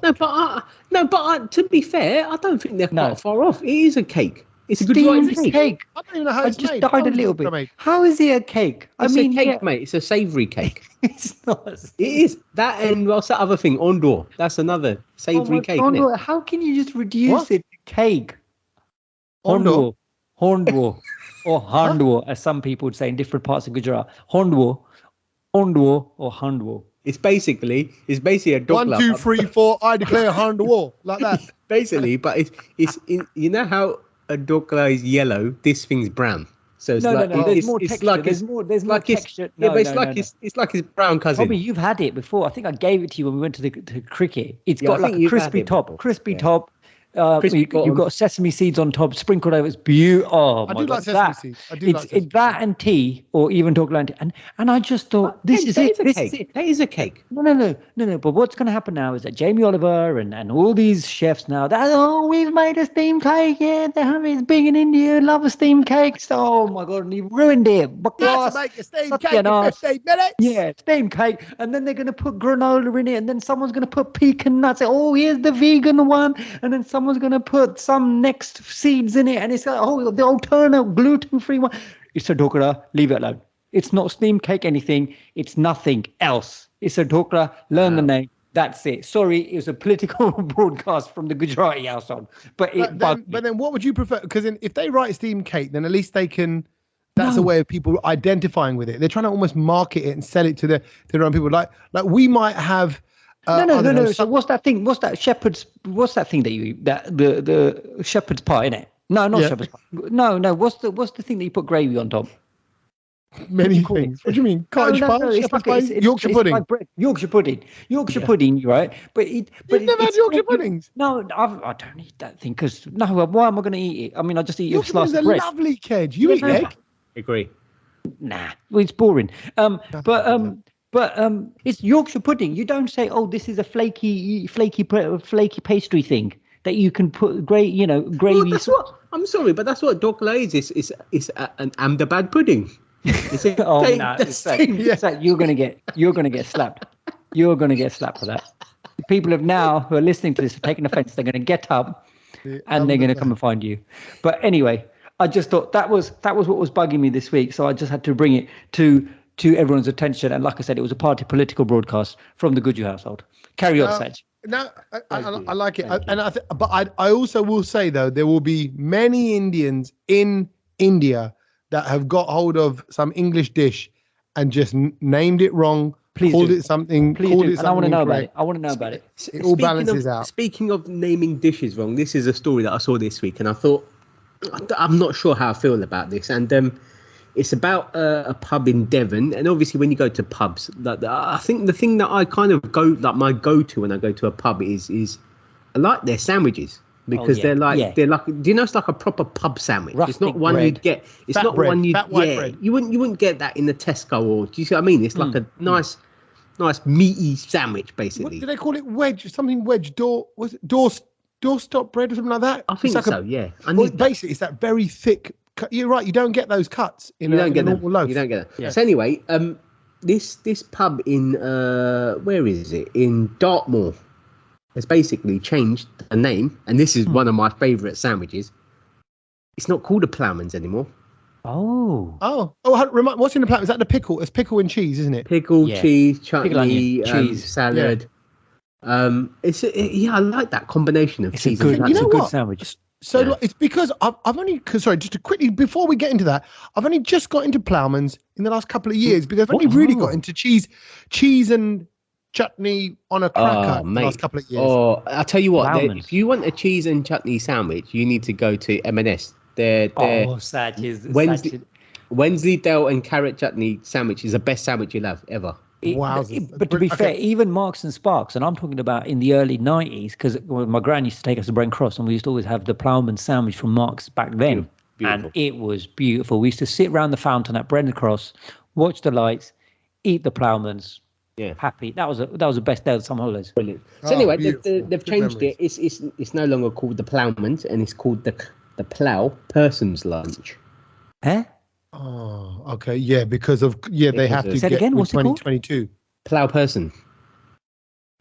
No, but to be fair, I don't think they're quite far off. It is a cake. It's a Gujarati cake. I don't even know how it's made. I just died a little bit. How is it a cake? It's a cake, mate. It's a savoury cake. It's not. It is. That and what's that other thing? Ondoor. That's another savoury cake, isn't it? How can you just reduce it to cake? Ondoor. Horndwo. Or handwo, as some people would say in different parts of Gujarat. Ondwo or handwo. It's basically a dhokla. 1, 2, 3, 4. I declare handwo like that. Basically, but it's you know how a dhokla is yellow. This thing's brown. So it's there's more texture. There's more texture. It's like his brown cousin. Tommy, you've had it before. I think I gave it to you when we went to cricket. It's got like a crispy top. You've got sesame seeds on top, sprinkled over. It's beautiful. Oh, I do like sesame seeds. It's that and tea, or even dhokla and I just thought this is it. That is a cake. No. But what's going to happen now is that Jamie Oliver and all these chefs now, we've made a steamed cake. Yeah, it's big in India. Love a steamed cake. Oh my God, and you've ruined it. Let's make a steamed cake in 15 minutes. Yeah, steamed cake, and then they're going to put granola in it, and then someone's going to put pecan nuts. Oh, here's the vegan one, and then someone's going to put some next seeds in it, and it's like, the alternate gluten-free one. It's a dhokla, leave it alone. It's not steamed cake anything. It's nothing else. It's a dhokla, learn the name. That's it. Sorry, it was a political broadcast from the Gujarati household. But then what would you prefer? Because if they write steamed cake, then at least they can... That's a way of people identifying with it. They're trying to almost market it and sell it to their own people. Like we might have... No. So what's that thing? What's that shepherd's? What's that thing the shepherd's pie in it? No, not shepherd's pie. No. What's the thing that you put gravy on top? Many things. What do you mean? Cottage pie? Shepherd's pie? Yorkshire pudding. Like bread. Yorkshire pudding, right? But You've never had Yorkshire puddings? No, I don't eat that thing because why am I going to eat it? I mean, I just eat a Yorkshire slice puddings of bread. are lovely, Kedge. You eat egg? Agree. Nah, well, it's boring. But it's Yorkshire pudding. You don't say, "Oh, this is a flaky pastry thing that you can put gravy." Well, that's what. I'm sorry, but that's what dokla is. It's an Ahmedabad pudding. It's a no! Sach, you're gonna get slapped. You're gonna get slapped for that. People who are listening to this have taken offence. They're gonna get up and they're gonna come and find you. But anyway, I just thought that was what was bugging me this week. So I just had to bring it to everyone's attention. And like I said, it was a party political broadcast from the Goodyear household. Carry on, Sach. No, I like it. But I also will say, though, there will be many Indians in India that have got hold of some English dish and just named it wrong, called it something. And I want to know about it. I want to know about it. It all balances out. Speaking of naming dishes wrong, this is a story that I saw this week, and I thought, I'm not sure how I feel about this. And it's about a pub in Devon, and obviously when you go to pubs, I think the thing that I kind of my go-to when I go to a pub is I like their sandwiches. Because they're like, do you know, it's like a proper pub sandwich. Rustic it's not one bread. you'd get. It's Fat not bread, one fat white bread. You wouldn't get that in the Tesco, or do you see what I mean? It's like a nice meaty sandwich, basically. What do they call it? Wedge, something wedge door. Was it doorstop bread or something like that? I think so. Yeah. Basically, it's that very thick. You're right. You don't get those cuts in a normal loaf. You don't get that. Yeah. So anyway, this pub in where is it? In Dartmoor. Has basically changed the name, and this is one of my favourite sandwiches. It's not called a Ploughman's anymore. What's in the ploughman? Is that the pickle? It's pickle and cheese, isn't it? Pickle, cheese, chutney, cheese, salad. Yeah. I like that combination of cheese. It's a good sandwich. So it's because I've only just to quickly before we get into that, I've only just got into Ploughman's in the last couple of years because I've only really got into cheese and chutney on a cracker in the last couple of years. Oh, I'll tell you what, if you want a cheese and chutney sandwich, you need to go to M&S. Wensleydale and carrot chutney sandwich is the best sandwich you'll have ever. But to be fair, even Marks and Sparks, and I'm talking about in the early 90s, because my gran used to take us to Brent Cross, and we used to always have the Ploughman sandwich from Marks back then. Beautiful. And it was beautiful. We used to sit around the fountain at Brent Cross, watch the lights, eat the Ploughmans. Yeah, happy. That was the best day of some holidays. Brilliant. So anyway, they've changed it. It's no longer called the Ploughman's, and it's called the Plough Person's Lunch. Huh? Oh, okay. Yeah, because they have to get again. What's 2022 Plough Person.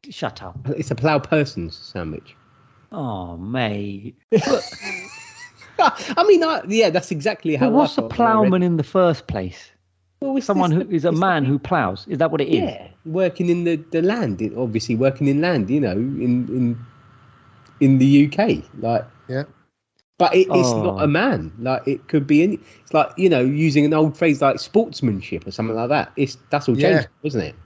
Shut up. It's a Plough Person's sandwich. Oh, mate. I mean, that's exactly how. But what's a ploughman in the first place? Well, someone who is a man who ploughs. Is that what it is? Yeah, working in the land. Obviously, working in land. In the UK, like yeah. But it's not a man. Like it could be any. It's like using an old phrase like sportsmanship or something like that. That's all changed, isn't it?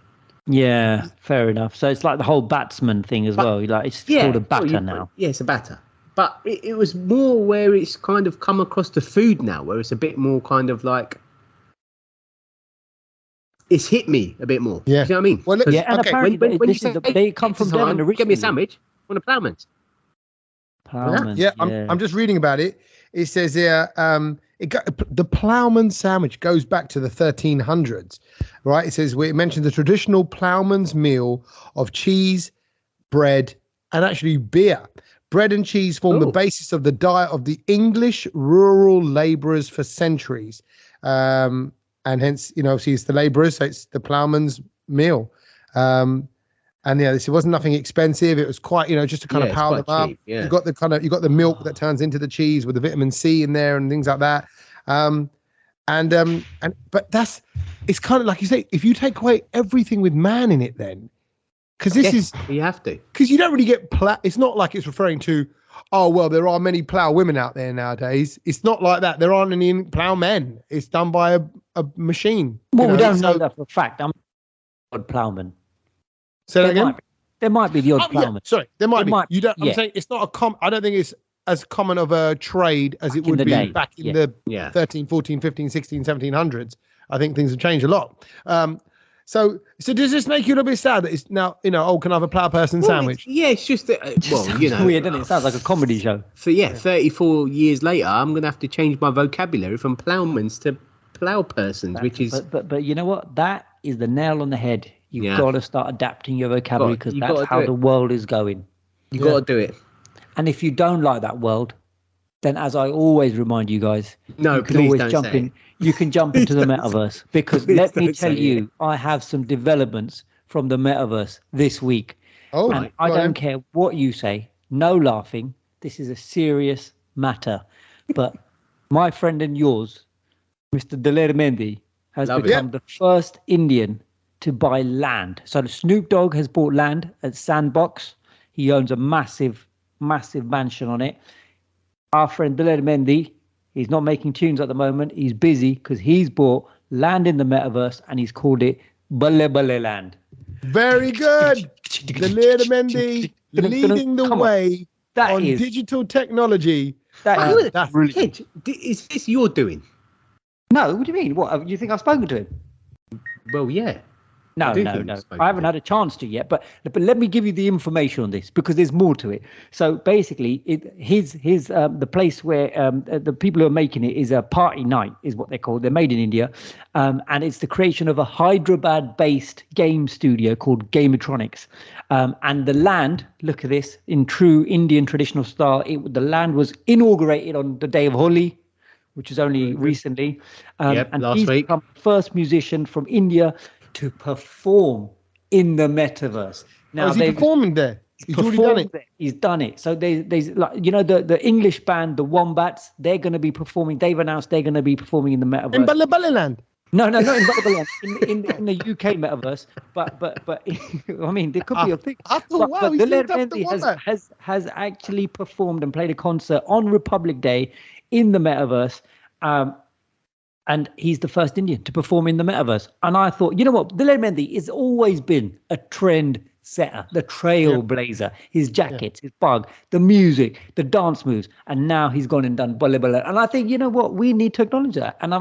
Yeah, fair enough. So it's like the whole batsman thing as well. Like it's called a batter now. Yeah, it's a batter. But it was more where it's kind of come across to food now, where it's a bit more kind of like. It's hit me a bit more. Yeah. Do you know what I mean? Well, and apparently when you say they come from Devon originally. Give me a sandwich on a Ploughman's. Yeah, I'm just reading about it. It says here, the Ploughman's sandwich goes back to the 1300s, right? It says it mentions the traditional Ploughman's meal of cheese, bread, and actually beer. Bread and cheese form the basis of the diet of the English rural labourers for centuries. And hence, obviously it's the labourers, so it's the ploughman's meal. And it wasn't nothing expensive. It was quite, just to kind of power them up. Cheap, yeah. You got the milk that turns into the cheese with the vitamin C in there and things like that. But it's kind of like you say, if you take away everything with man in it, then because you have to, because you don't really get it's not like it's referring to. Oh, well, there are many plough women out there nowadays. It's not like that. There aren't any plough men. It's done by a machine. Well, we don't know that for a fact. I'm an odd ploughman. Say that again? There might be the odd ploughman. Yeah, sorry, there might be. I'm saying it's not I don't think it's as common of a trade as it would be back in the 13, 14, 15, 16, 1700s. I think things have changed a lot. So does this make you a little bit sad that it's now, can I have a plough person sandwich? It's just that, weird, doesn't it? It sounds like a comedy show. So 34 years later, I'm going to have to change my vocabulary from ploughmans to plough persons, which is... But you know what? That is the nail on the head. You've got to start adapting your vocabulary because that's how the world is going. You've got to do it. And if you don't like that world, then as I always remind you guys, you can always jump in. You can jump into the metaverse because let me tell you, I have some developments from the metaverse this week. Oh, and I don't care what you say. No laughing. This is a serious matter. But my friend and yours, Mr. Daler Mehndi, has become the first Indian to buy land. So Snoop Dogg has bought land at Sandbox. He owns a massive, massive mansion on it. Our friend Daler Mehndi, he's not making tunes at the moment. He's busy because he's bought land in the metaverse and he's called it Balle Balle Land. Very good. Daler Mehndi leading the way on digital technology. That's brilliant. Is this your doing? No, what do you mean? What, you think I've spoken to him? Well, yeah. No. I haven't had a chance to yet, but let me give you the information on this because there's more to it. So basically, the place where the people who are making it is a party night, is what they're called. They're made in India, and it's the creation of a Hyderabad-based game studio called Gametronics. And the land, look at this, in true Indian traditional style. The land was inaugurated on the day of Holi, which is only recently. And last he's week. become the first musician from India to perform in the metaverse. Now, is he performing there? He's already done it. He's done it. So there's like, the English band, the Wombats, they're going to be performing. They've announced they're going to be performing in the metaverse. In Balle Balle Land? No, not in Balle Balle Land. In the UK metaverse. But I mean, there could be a thing. I thought, wow, he's lived up to Wombat. has actually performed and played a concert on Republic Day in the metaverse. And he's the first Indian to perform in the metaverse. And I thought, you know what? Daler Mehndi has always been a trend setter, the trailblazer, his jackets, his bug, the music, the dance moves. And now he's gone and done Balle Balle. And I think, you know what? We need to acknowledge that. And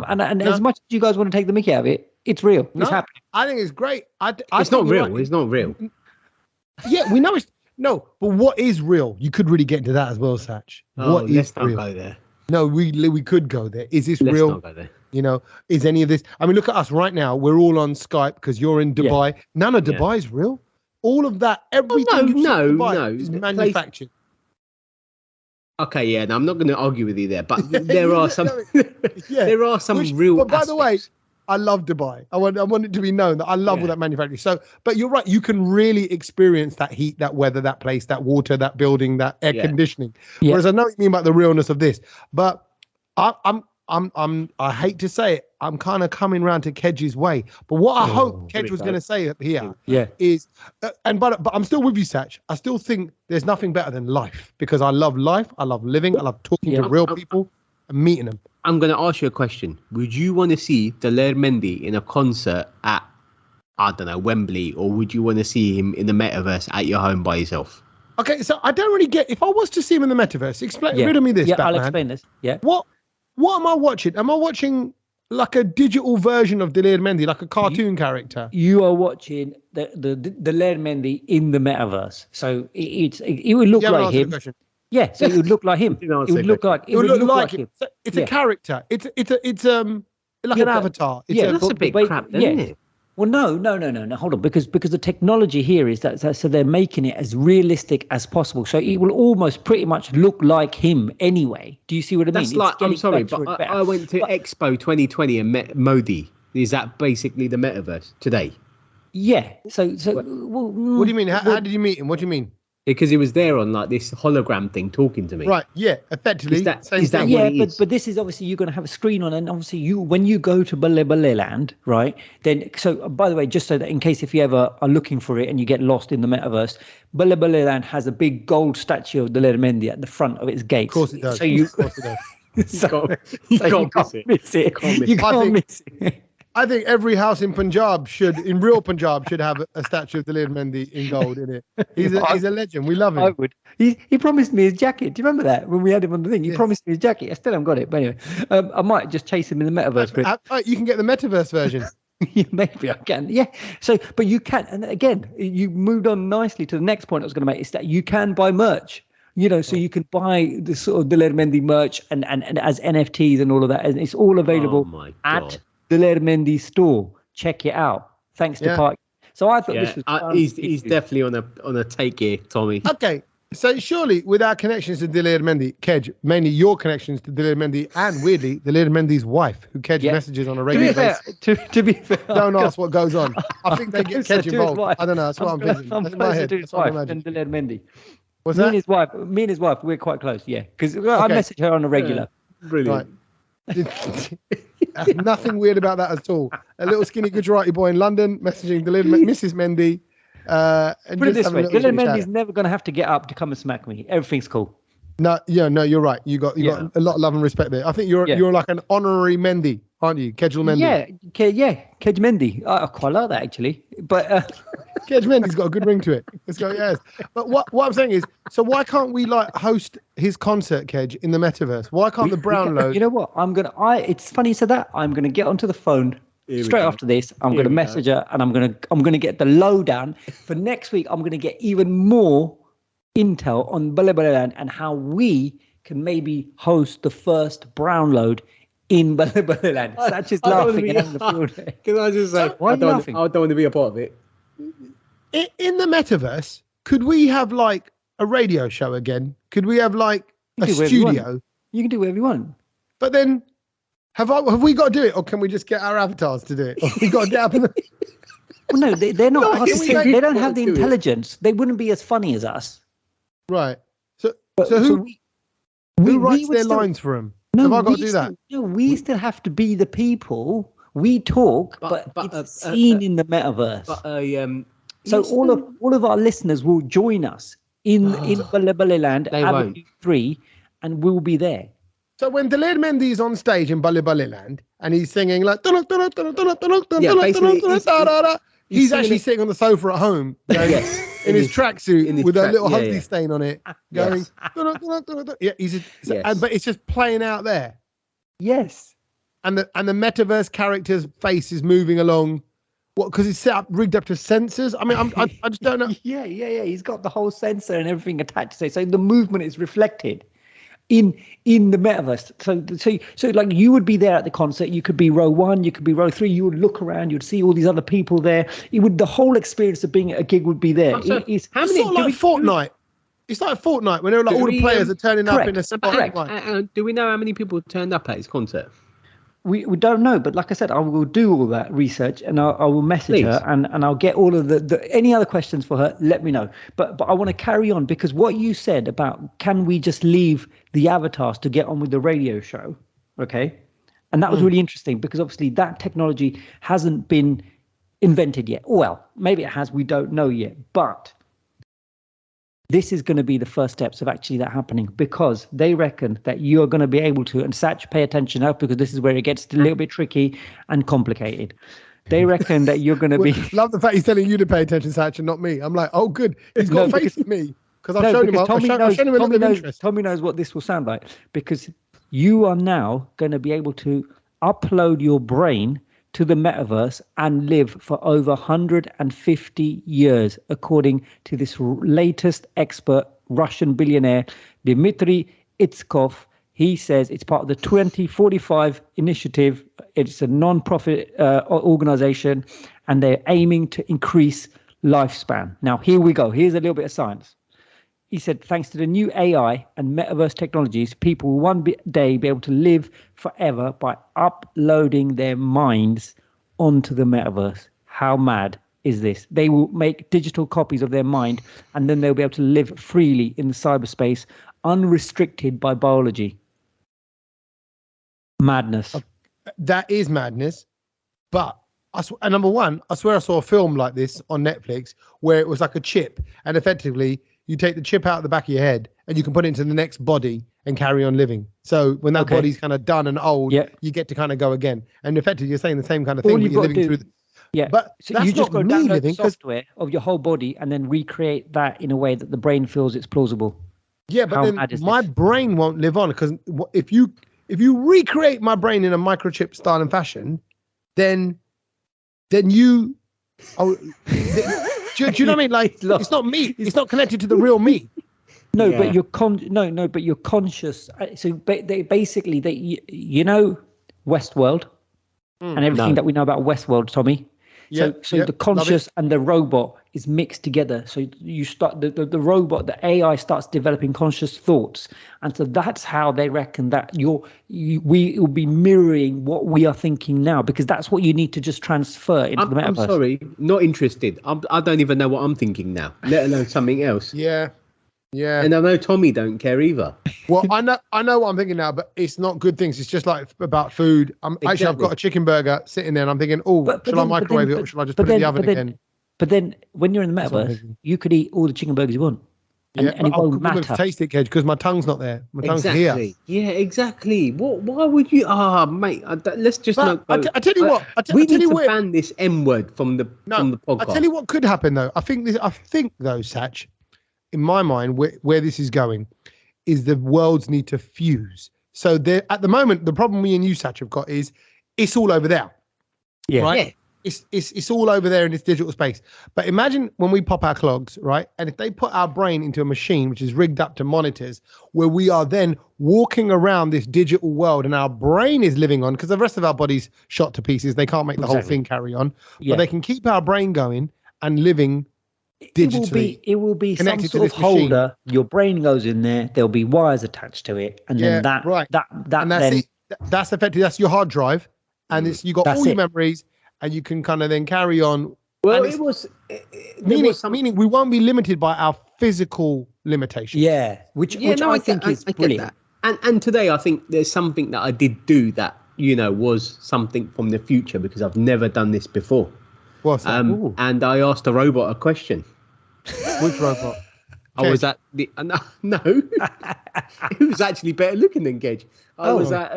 as much as you guys want to take the mickey out of it, it's real. It's happening. I think it's great. It's not real. Right. It's not real. Yeah, we know it's... No, but what is real? You could really get into that as well, Sach. What is let's not real? go there. No, we could go there. Is this real? Let's not go there. Is any of this? I mean, look at us right now. We're all on Skype because you're in Dubai. Yeah. None of Dubai is real. All of that, everything no, is manufactured. Okay, yeah, no, I'm not going to argue with you there, but there are some. There are some real. But by the way, I love Dubai. I want it to be known that I love all that manufacturing. So, but you're right. You can really experience that heat, that weather, that place, that water, that building, that air conditioning. Yeah. Whereas I know what you mean about the realness of this, but I hate to say it, I'm kind of coming round to Kedge's way. But what I hope Kedge was going to say here is, but I'm still with you, Sach. I still think there's nothing better than life because I love life. I love living. I love talking to real people and meeting them. I'm going to ask you a question. Would you want to see Daler Mehndi in a concert at, I don't know, Wembley, or would you want to see him in the metaverse at your home by yourself? Okay, so I don't really get, if I was to see him in the metaverse, riddle me this, Batman. I'll explain this. Yeah. What am I watching? Am I watching like a digital version of Daler Mehndi, like a cartoon character? You are watching the Daler Mehndi in the metaverse. So it would look like him. Yeah, so it would look like him. It would look like him. So it's a character. It's like an avatar. That's a bit crap, isn't it? Well, no. Hold on, because the technology here is that so they're making it as realistic as possible. So it will almost pretty much look like him anyway. Do you see what I mean? That's like, I'm sorry, but I went to Expo 2020 and met Modi. Is that basically the metaverse today? Yeah. So what do you mean? How did you meet him? What do you mean? Because he was there on like this hologram thing talking to me. Right, yeah, effectively. Is that what it is? But this is obviously you're going to have a screen on, and obviously when you go to Balle Balle Land, right, then, so by the way, just so that in case if you ever are looking for it and you get lost in the metaverse, Balle Balle Land has a big gold statue of Daler Mehndi at the front of its gates. Of course it does. So you can't miss it. You can't miss it. I think every house in Punjab in real Punjab should have a statue of Daler Mehndi in gold in it. He's a legend. We love him. I would. He promised me his jacket. Do you remember that when we had him on the thing? He promised me his jacket. I still haven't got it. But anyway, I might just chase him in the metaverse. You can get the metaverse version. Maybe I can. Yeah. So, but you can. And again, you moved on nicely to the next point I was going to make, is that you can buy merch. So you can buy the sort of Daler Mehndi merch and as NFTs and all of that. And it's all available at Daler Mehndi store. Check it out. Thanks to Park. So I thought this was he's definitely on a take here, Tommy. Okay. So surely with our connections to Daler Mehndi, Kedge, mainly your connections to Daler Mehndi and weirdly Daler Mehdi's wife, who Kedge messages on a regular basis. To be fair, don't ask what goes on. I think they get Kedge involved. I don't know. That's what I'm thinking. I'm closer to his wife than Daler Mehndi. What's that? Me and his wife, we're quite close. Yeah, because I message her on a regular. Brilliant. Right. Nothing weird about that at all. A little skinny Gujarati boy in London messaging Mrs. Mehndi. And put it this way, Daler Mehdi's never going to have to get up to come and smack me. Everything's cool. No, you're right. You got a lot of love and respect there. I think you're like an honorary Mehndi, aren't you? Kedge Mehndi. Kedge Mehndi. I quite like that actually. But Kedge Mehdi's got a good ring to it. Let's go, yes. But what I'm saying is, so why can't we host his concert, Kedge, in the metaverse? Why can't the Brownload? You know what? It's funny you said that. I'm gonna get onto the phone. Straight after this, I'm going to message her and I'm going to get the lowdown for next week. I'm going to get even more intel on Balibaliland and how we can maybe host the first Brownload in Balibaliland. Such is laughing and having the field. Can I just say, I don't want to be a part of it. In the metaverse, could we have like a radio show again? Could we have like a studio? You can do whatever you want. But then. Have we got to do it, or can we just get our avatars to do it? Or we got to get up in the... Well, no, they're not artistic. They don't have the intelligence. They wouldn't be as funny as us. Right. So who writes their lines for them? No, have I got to do that? No, we still have to be the people. We talk, but it's seen in the metaverse. So all of our listeners will join us in Balibaliland Avenue 3, and we'll be there. So when Daler Mehndi is on stage in Balibaliland and he's singing like he's actually sitting on the sofa at home in his tracksuit with a little Humpty stain on it, going but it's just playing out there. Yes. And the metaverse character's face is moving along. What? Because it's rigged up to sensors. I mean, I just don't know. Yeah. He's got the whole sensor and everything attached to it, so the movement is reflected in the metaverse. So like you would be there at the concert. You could be row 1, you could be row 3. You would look around. You'd see all these other people there. The whole experience of being at a gig would be there. It's like Fortnite. It's like Fortnite when all the players are turning up in a spot. Correct. Do we know how many people turned up at his concert? We don't know, but like I said, I will do all that research and I will message her and I'll get all of the any other questions for her. Let me know. But I want to carry on because what you said about can we just leave the avatars to get on with the radio show? Okay. And that was really interesting because obviously that technology hasn't been invented yet. Well, maybe it has. We don't know yet. But this is going to be the first steps of actually that happening because they reckon that you're going to be able to, and Sach, pay attention now because this is where it gets a little bit tricky and complicated. They reckon that you're going to be... Love the fact he's telling you to pay attention, Sach, and not me. I'm like, oh, good. He's got faith in me because I've shown him a little bit of interest. Tommy knows what this will sound like because you are now going to be able to upload your brain to the metaverse and live for over 150 years, according to this latest expert, Russian billionaire, Dmitry Itskov. He says it's part of the 2045 initiative. It's a non-profit organization, and they're aiming to increase lifespan. Now, here we go. Here's a little bit of science. He said, thanks to the new AI and metaverse technologies, people will one day be able to live forever by uploading their minds onto the metaverse. How mad is this? They will make digital copies of their mind, and then they'll be able to live freely in the cyberspace, unrestricted by biology. Madness. That is madness. But number one, I swear I saw a film like this on Netflix where it was like a chip, and effectively you take the chip out of the back of your head and you can put it into the next body and carry on living. So when that body's kind of done and old, you get to kind of go again. And effectively, you're saying the same kind of thing, but you're living through. But so you just go download the software of your whole body and then recreate that in a way that the brain feels it's plausible. Yeah, but then my brain won't live on, because if you recreate my brain in a microchip style and fashion, then you. Do you know what I mean? Like, it's not me. It's not connected to the real me. No, but you're but you're conscious. So basically, Westworld and everything that we know about Westworld, Tommy. So the conscious and the robot is mixed together. So you start the robot, the AI starts developing conscious thoughts, and so that's how they reckon that we will be mirroring what we are thinking now, because that's what you need to just transfer into the metaverse. I'm sorry, not interested. I don't even know what I'm thinking now, let alone something else. Yeah. And I know Tommy don't care either. Well, I know what I'm thinking now, but it's not good things. It's just like about food. Actually, I've got a chicken burger sitting there and I'm thinking, should I microwave it or should I just put it in the oven again? But then when you're in the metaverse, you could eat all the chicken burgers you want. And it won't matter. Taste it, Kedge, because my tongue's not there. My tongue's here. Yeah, exactly. Why would you? Mate, let's just not. I tell you what. We need to ban this M word from the podcast. I tell you what could happen though. I think though, Sach, in my mind, where this is going, is the worlds need to fuse. So at the moment, the problem me and you, Sach, have got is it's all over there. Yeah. Right? Yeah. It's all over there in this digital space. But imagine when we pop our clogs, right? And if they put our brain into a machine which is rigged up to monitors, where we are then walking around this digital world and our brain is living on, because the rest of our body's shot to pieces. They can't make the whole thing carry on. But they can keep our brain going and living digitally. It will be some sort of holder. Your brain goes in there. There'll be wires attached to it, and then that's effectively that's your hard drive, and you got all your memories, and you can kind of then carry on. Well, meaning we won't be limited by our physical limitations. Yeah, which I think is brilliant. And today I think there's something that I did do that was something from the future, because I've never done this before. And I asked a robot a question. Which robot? I was at the no. It was actually better looking than Gedge. I was at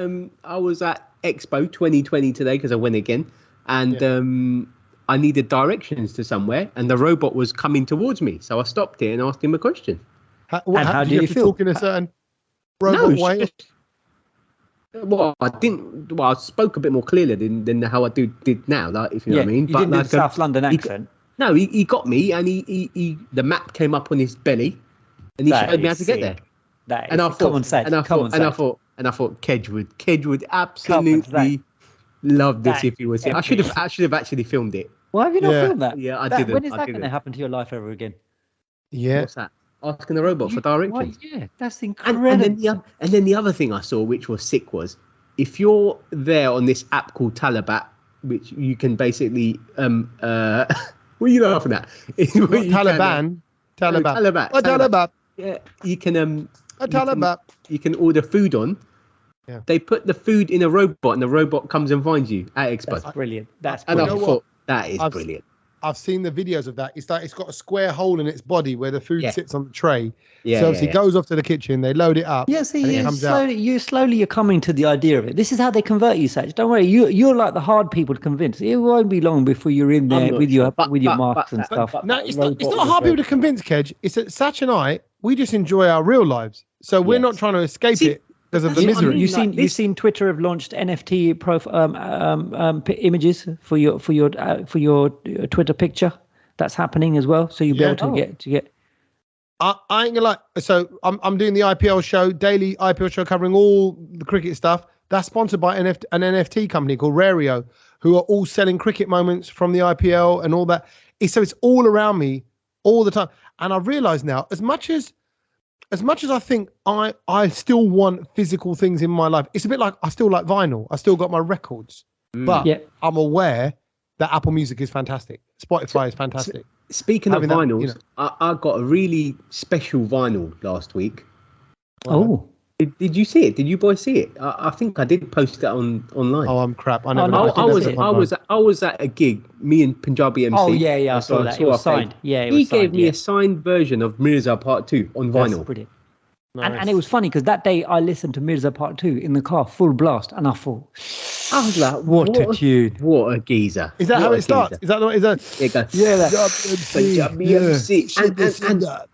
Expo 2020 today, because I went again, and I needed directions to somewhere, and the robot was coming towards me, so I stopped it and asked him a question. How do you feel? Talk in a certain robot way? Well, I didn't. Well, I spoke a bit more clearly than how I did now. Like, if you know what I mean. You didn't do the South London accent. He got me, and he the map came up on his belly, and he showed me how to get there. And I thought, Kedge would absolutely love this if he was here. I should have actually filmed it. Why have you not filmed that? Yeah, I didn't. When is that going to happen to your life ever again? Yeah. What's that? Asking the robot for directions. Yeah, that's incredible. And then the other thing I saw, which was sick, was if you're there on this app called Talabat, which you can basically what are you laughing at? Taliban. Talabat. Yeah, you can you can order food on. Yeah. They put the food in a robot, and the robot comes and finds you at Expo. That's brilliant. That's brilliant. And I thought that is brilliant. I've seen the videos of that. It's like it's got a square hole in its body where the food sits on the tray. Yeah, so obviously it goes off to the kitchen. They load it up. Yeah, see, you're coming to the idea of it. This is how they convert you, Sach. Don't worry, you're like the hard people to convince. It won't be long before you're in there with your marks and stuff. No, it's not hard people to convince, Kedge. It's that Sach and I, we just enjoy our real lives, so we're not trying to escape it. Because of the misery. You've seen Twitter have launched NFT images for your Twitter picture. That's happening as well. So you'll be able to get. I ain't gonna lie. So I'm doing the IPL show, daily IPL show covering all the cricket stuff. That's sponsored by an NFT company called Rario, who are all selling cricket moments from the IPL and all that. So it's all around me all the time. And I've realised now, as much as I think I still want physical things in my life, it's a bit like I still like vinyl. I still got my records. But I'm aware that Apple Music is fantastic. Spotify is fantastic. Speaking of vinyls, I got a really special vinyl last week. Oh. Did you see it? Did you boys see it? I think I did post it online. Oh, I'm crap. I was at a gig. Me and Punjabi MC. Oh yeah, I saw that. It was signed. Yeah, he gave me a signed version of Mirza Part 2 on vinyl. That's brilliant. Nice. And it was funny because that day I listened to Mirza Part 2 in the car, full blast, and I thought, I was like, what a tune! What a geezer! Is that how it starts? Is that the way? Is that? It goes, yeah,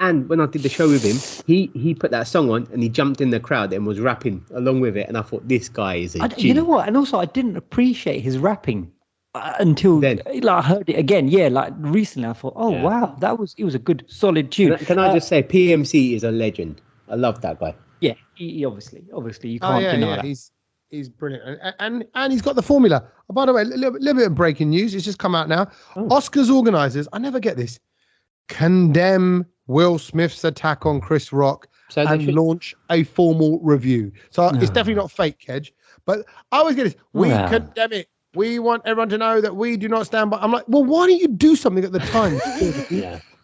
and when I did the show with him, he put that song on and he jumped in the crowd and was rapping along with it, and I thought, this guy is a G. You know what? And also, I didn't appreciate his rapping until then. I heard it again. Yeah, like recently, I thought, wow, it was a good, solid tune. Can I just say, PMC is a legend. I love that guy. Yeah, he obviously you can't deny that. He's brilliant, and he's got the formula. Oh, by the way, a little bit of breaking news. It's just come out now. Oscars organisers, I never get this, condemn Will Smith's attack on Chris Rock and launch a formal review. So it's definitely not fake, Kedge. But I always get this. We condemn it. We want everyone to know that we do not stand by. I'm like, well, why don't you do something at the time?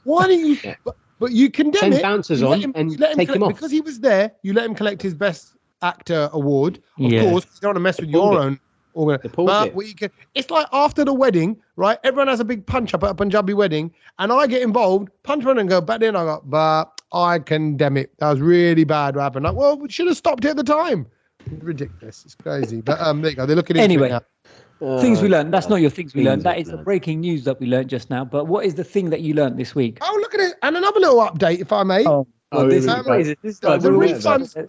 Why don't you? Yeah. But you condemn it. Bouncers on and take him off. Because he was there, you let him collect his Best Actor award. Of course, you don't want to mess with your own. But it's like after the wedding, right? Everyone has a big punch up at a Punjabi wedding, and I get involved, punch one and go back in. I go, but I condemn it. That was really bad what happened. Like, well, we should have stopped it at the time. It's ridiculous. It's crazy. But there you go. They're looking into it now. Things we learned. That's not your things we learned. That is the breaking news that we learned just now. But what is the thing that you learned this week? Oh, look at it. And another little update, if I may. The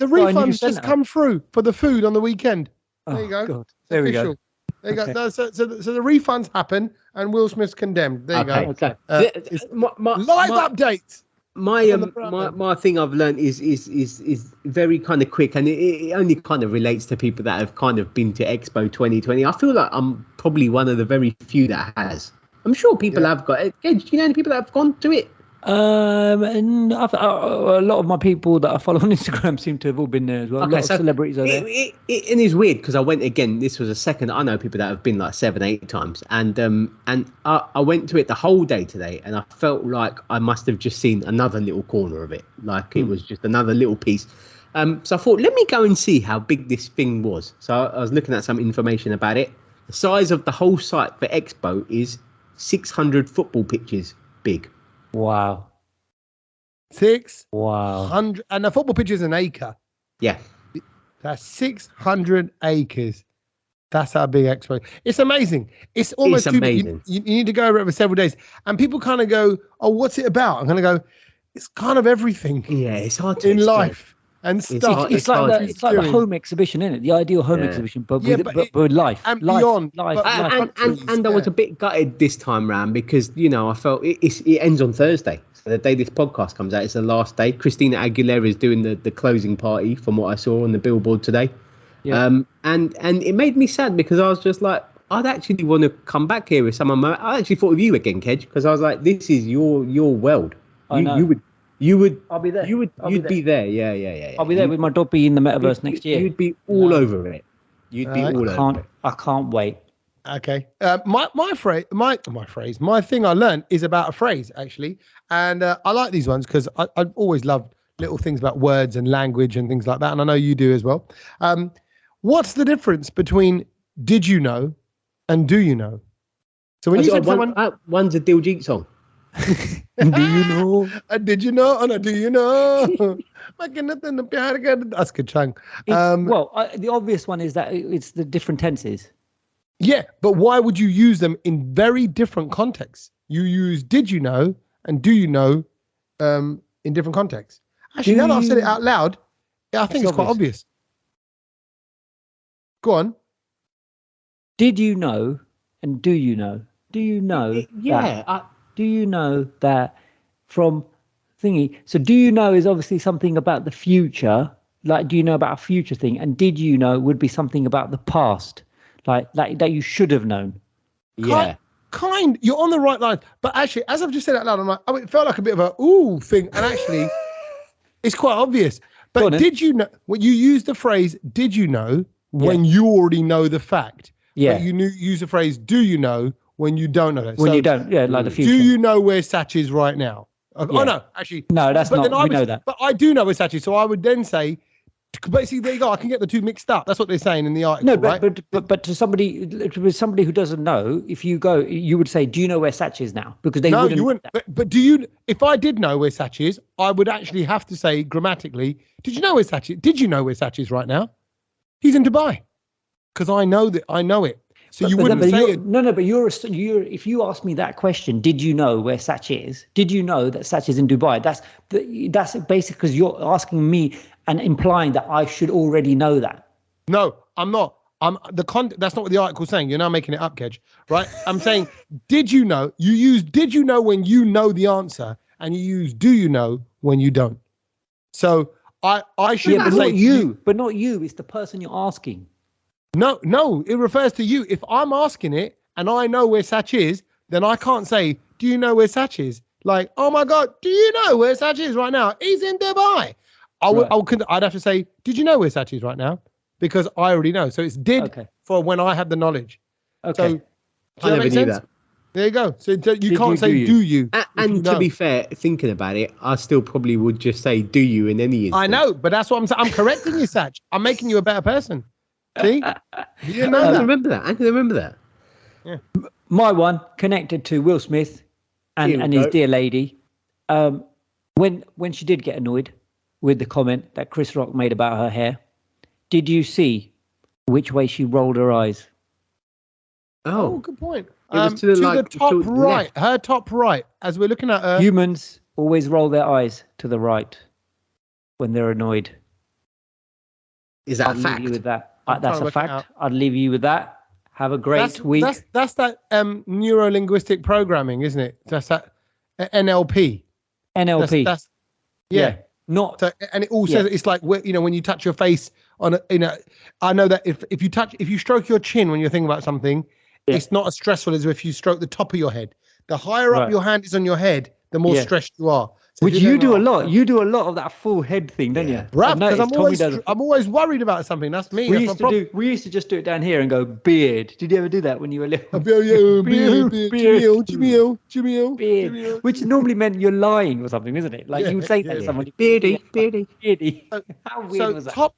refunds just come through for the food on the weekend. There you go. God. There we go. There you go. So the refunds happen and Will Smith's condemned. There you go. Okay. Live updates. My thing I've learned is very kind of quick, and it only kind of relates to people that have kind of been to Expo 2020. I feel like I'm probably one of the very few that has. I'm sure people have got it. Do you know any people that have gone to it? And a lot of my people that I follow on Instagram seem to have all been there as well. A lot of celebrities are there. And it's weird because I went again. This was a second. I know people that have been like 7-8 times, and I went to it the whole day today, and I felt like I must have just seen another little corner of it, like it was just another little piece. So I thought, let me go and see how big this thing was. So I was looking at some information about it. The size of the whole site for Expo is 600 football pitches big. Wow. 600, and the football pitch is an acre. Yeah. That's 600 acres. That's how big Expo. It's amazing. It's almost amazing. You need to go over it for several days. And people kind of go, oh, what's it about? I'm going to go, it's kind of everything. Yeah, it's hard to in explain. Life and stuff. It's like the home exhibition, isn't it? The ideal home exhibition, but with life and beyond. And I was a bit gutted this time round because, you know, I felt it ends on Thursday. So the day this podcast comes out, it's the last day. Christina Aguilera is doing the closing party from what I saw on the billboard today. Yeah. And it made me sad because I was just like, I'd actually want to come back here with some of my. I actually thought of you again, Kedge, because I was like, this is your world. I know. You would. I'll be there. You'd be there. Yeah. I'll be there with my dog in the metaverse next year. You'd be all over it. You'd be all over it. I can't wait. Okay. My thing I learned is about a phrase actually, and I like these ones because I've always loved little things about words and language and things like that, and I know you do as well. What's the difference between did you know and do you know? So when you said one's a Diljit song. Do you know? Did you know? Oh, no, do you know? That's good chang. The obvious one is that it's the different tenses. Yeah, but why would you use them in very different contexts? You use did you know and do you know in different contexts. Actually, now that I've said it out loud, I think it's quite obvious. Go on. Did you know and do you know? Do you know? Do you know that from thingy? So do you know is obviously something about the future. Like, do you know about a future thing? And did you know would be something about the past. Like that you should have known. Yeah. You're on the right line. But actually, as I've just said out loud, I'm like, it felt like a bit of a ooh thing. And actually, it's quite obvious. But did you know, when you use the phrase, did you know, when you already know the fact? Yeah. But you use the phrase, do you know, when you don't know it. When you don't, like the future. Do you know where Sach is right now? Oh, no, actually. No, that's not, we know that. But I do know where Sach is. So I would then say, But see, there you go. I can get the two mixed up. That's what they're saying in the article. No, right? but to somebody who doesn't know, if you go, you would say, "Do you know where Sach is now?" Because they wouldn't. You wouldn't. But do you? If I did know where Sach is, I would actually have to say grammatically, "Did you know where Sach is? Did you know where Sach is right now? He's in Dubai." Because I know that. I know it. So you wouldn't say it. No, but you're if you ask me that question, did you know where Sach is? Did you know that Sach is in Dubai? That's basically because you're asking me and implying that I should already know that. No, I'm not. That's not what the article's saying. You're now making it up, Kedge. Right? I'm saying, did you know? You use did you know when you know the answer, and you use do you know when you don't. So I shouldn't but say not you. But not you. It's the person you're asking. No, it refers to you. If I'm asking it and I know where Sach is, then I can't say, do you know where Sach is? Like, oh my God, do you know where Sach is right now? He's in Dubai. I'd have to say, did you know where Sach is right now? Because I already know. So it's did for when I had the knowledge. Okay. So, I never knew that. There you go. So you can't say do you. And to be fair, thinking about it, I still probably would just say do you in any instance. I know, but that's what I'm saying. I'm correcting you, Sach. I'm making you a better person. See? You didn't know that. I can remember that. Yeah. My one connected to Will Smith and his dear lady. When she did get annoyed with the comment that Chris Rock made about her hair, did you see which way she rolled her eyes? Oh, good point. It was to the top right. Left. Her top right. As we're looking at her. Humans always roll their eyes to the right when they're annoyed. Is that a fact? Leave you with that. That's a fact. I'd leave you with that. Have a great week. That's that neuro-linguistic programming, isn't it? That's that NLP. NLP. That's Not. So, and it all says it's like when you touch your face on I know that if you stroke your chin when you're thinking about something, it's not as stressful as if you stroke the top of your head. The higher up your hand is on your head, the more stressed you are. So which you do a lot. You do a lot of that full head thing, don't you? Right, because I'm always worried about something. That's me. We used to just do it down here and go beard. Did you ever do that when you were little? Beard. Which normally meant you're lying or something, isn't it? Like you would say that to somebody. Beardy. How weird was that?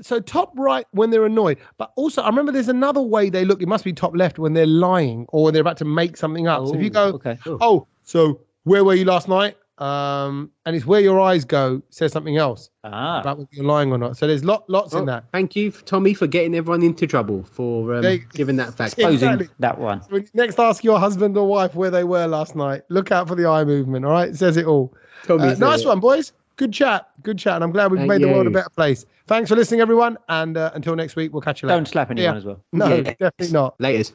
So top right when they're annoyed, but also I remember there's another way they look. It must be top left when they're lying or when they're about to make something up. So if you go, so where were you last night? And it's where your eyes go says something else about whether you're lying or not. So there's lots in that. Thank you, Tommy, for getting everyone into trouble for giving that fact. Exposing that one. So next, ask your husband or wife where they were last night. Look out for the eye movement. All right, it says it all. Nice one, boys. Good chat. And I'm glad we've made the world a better place. Thanks for listening, everyone. And until next week, we'll catch you later. Don't slap anyone as well. No, definitely not. Laters.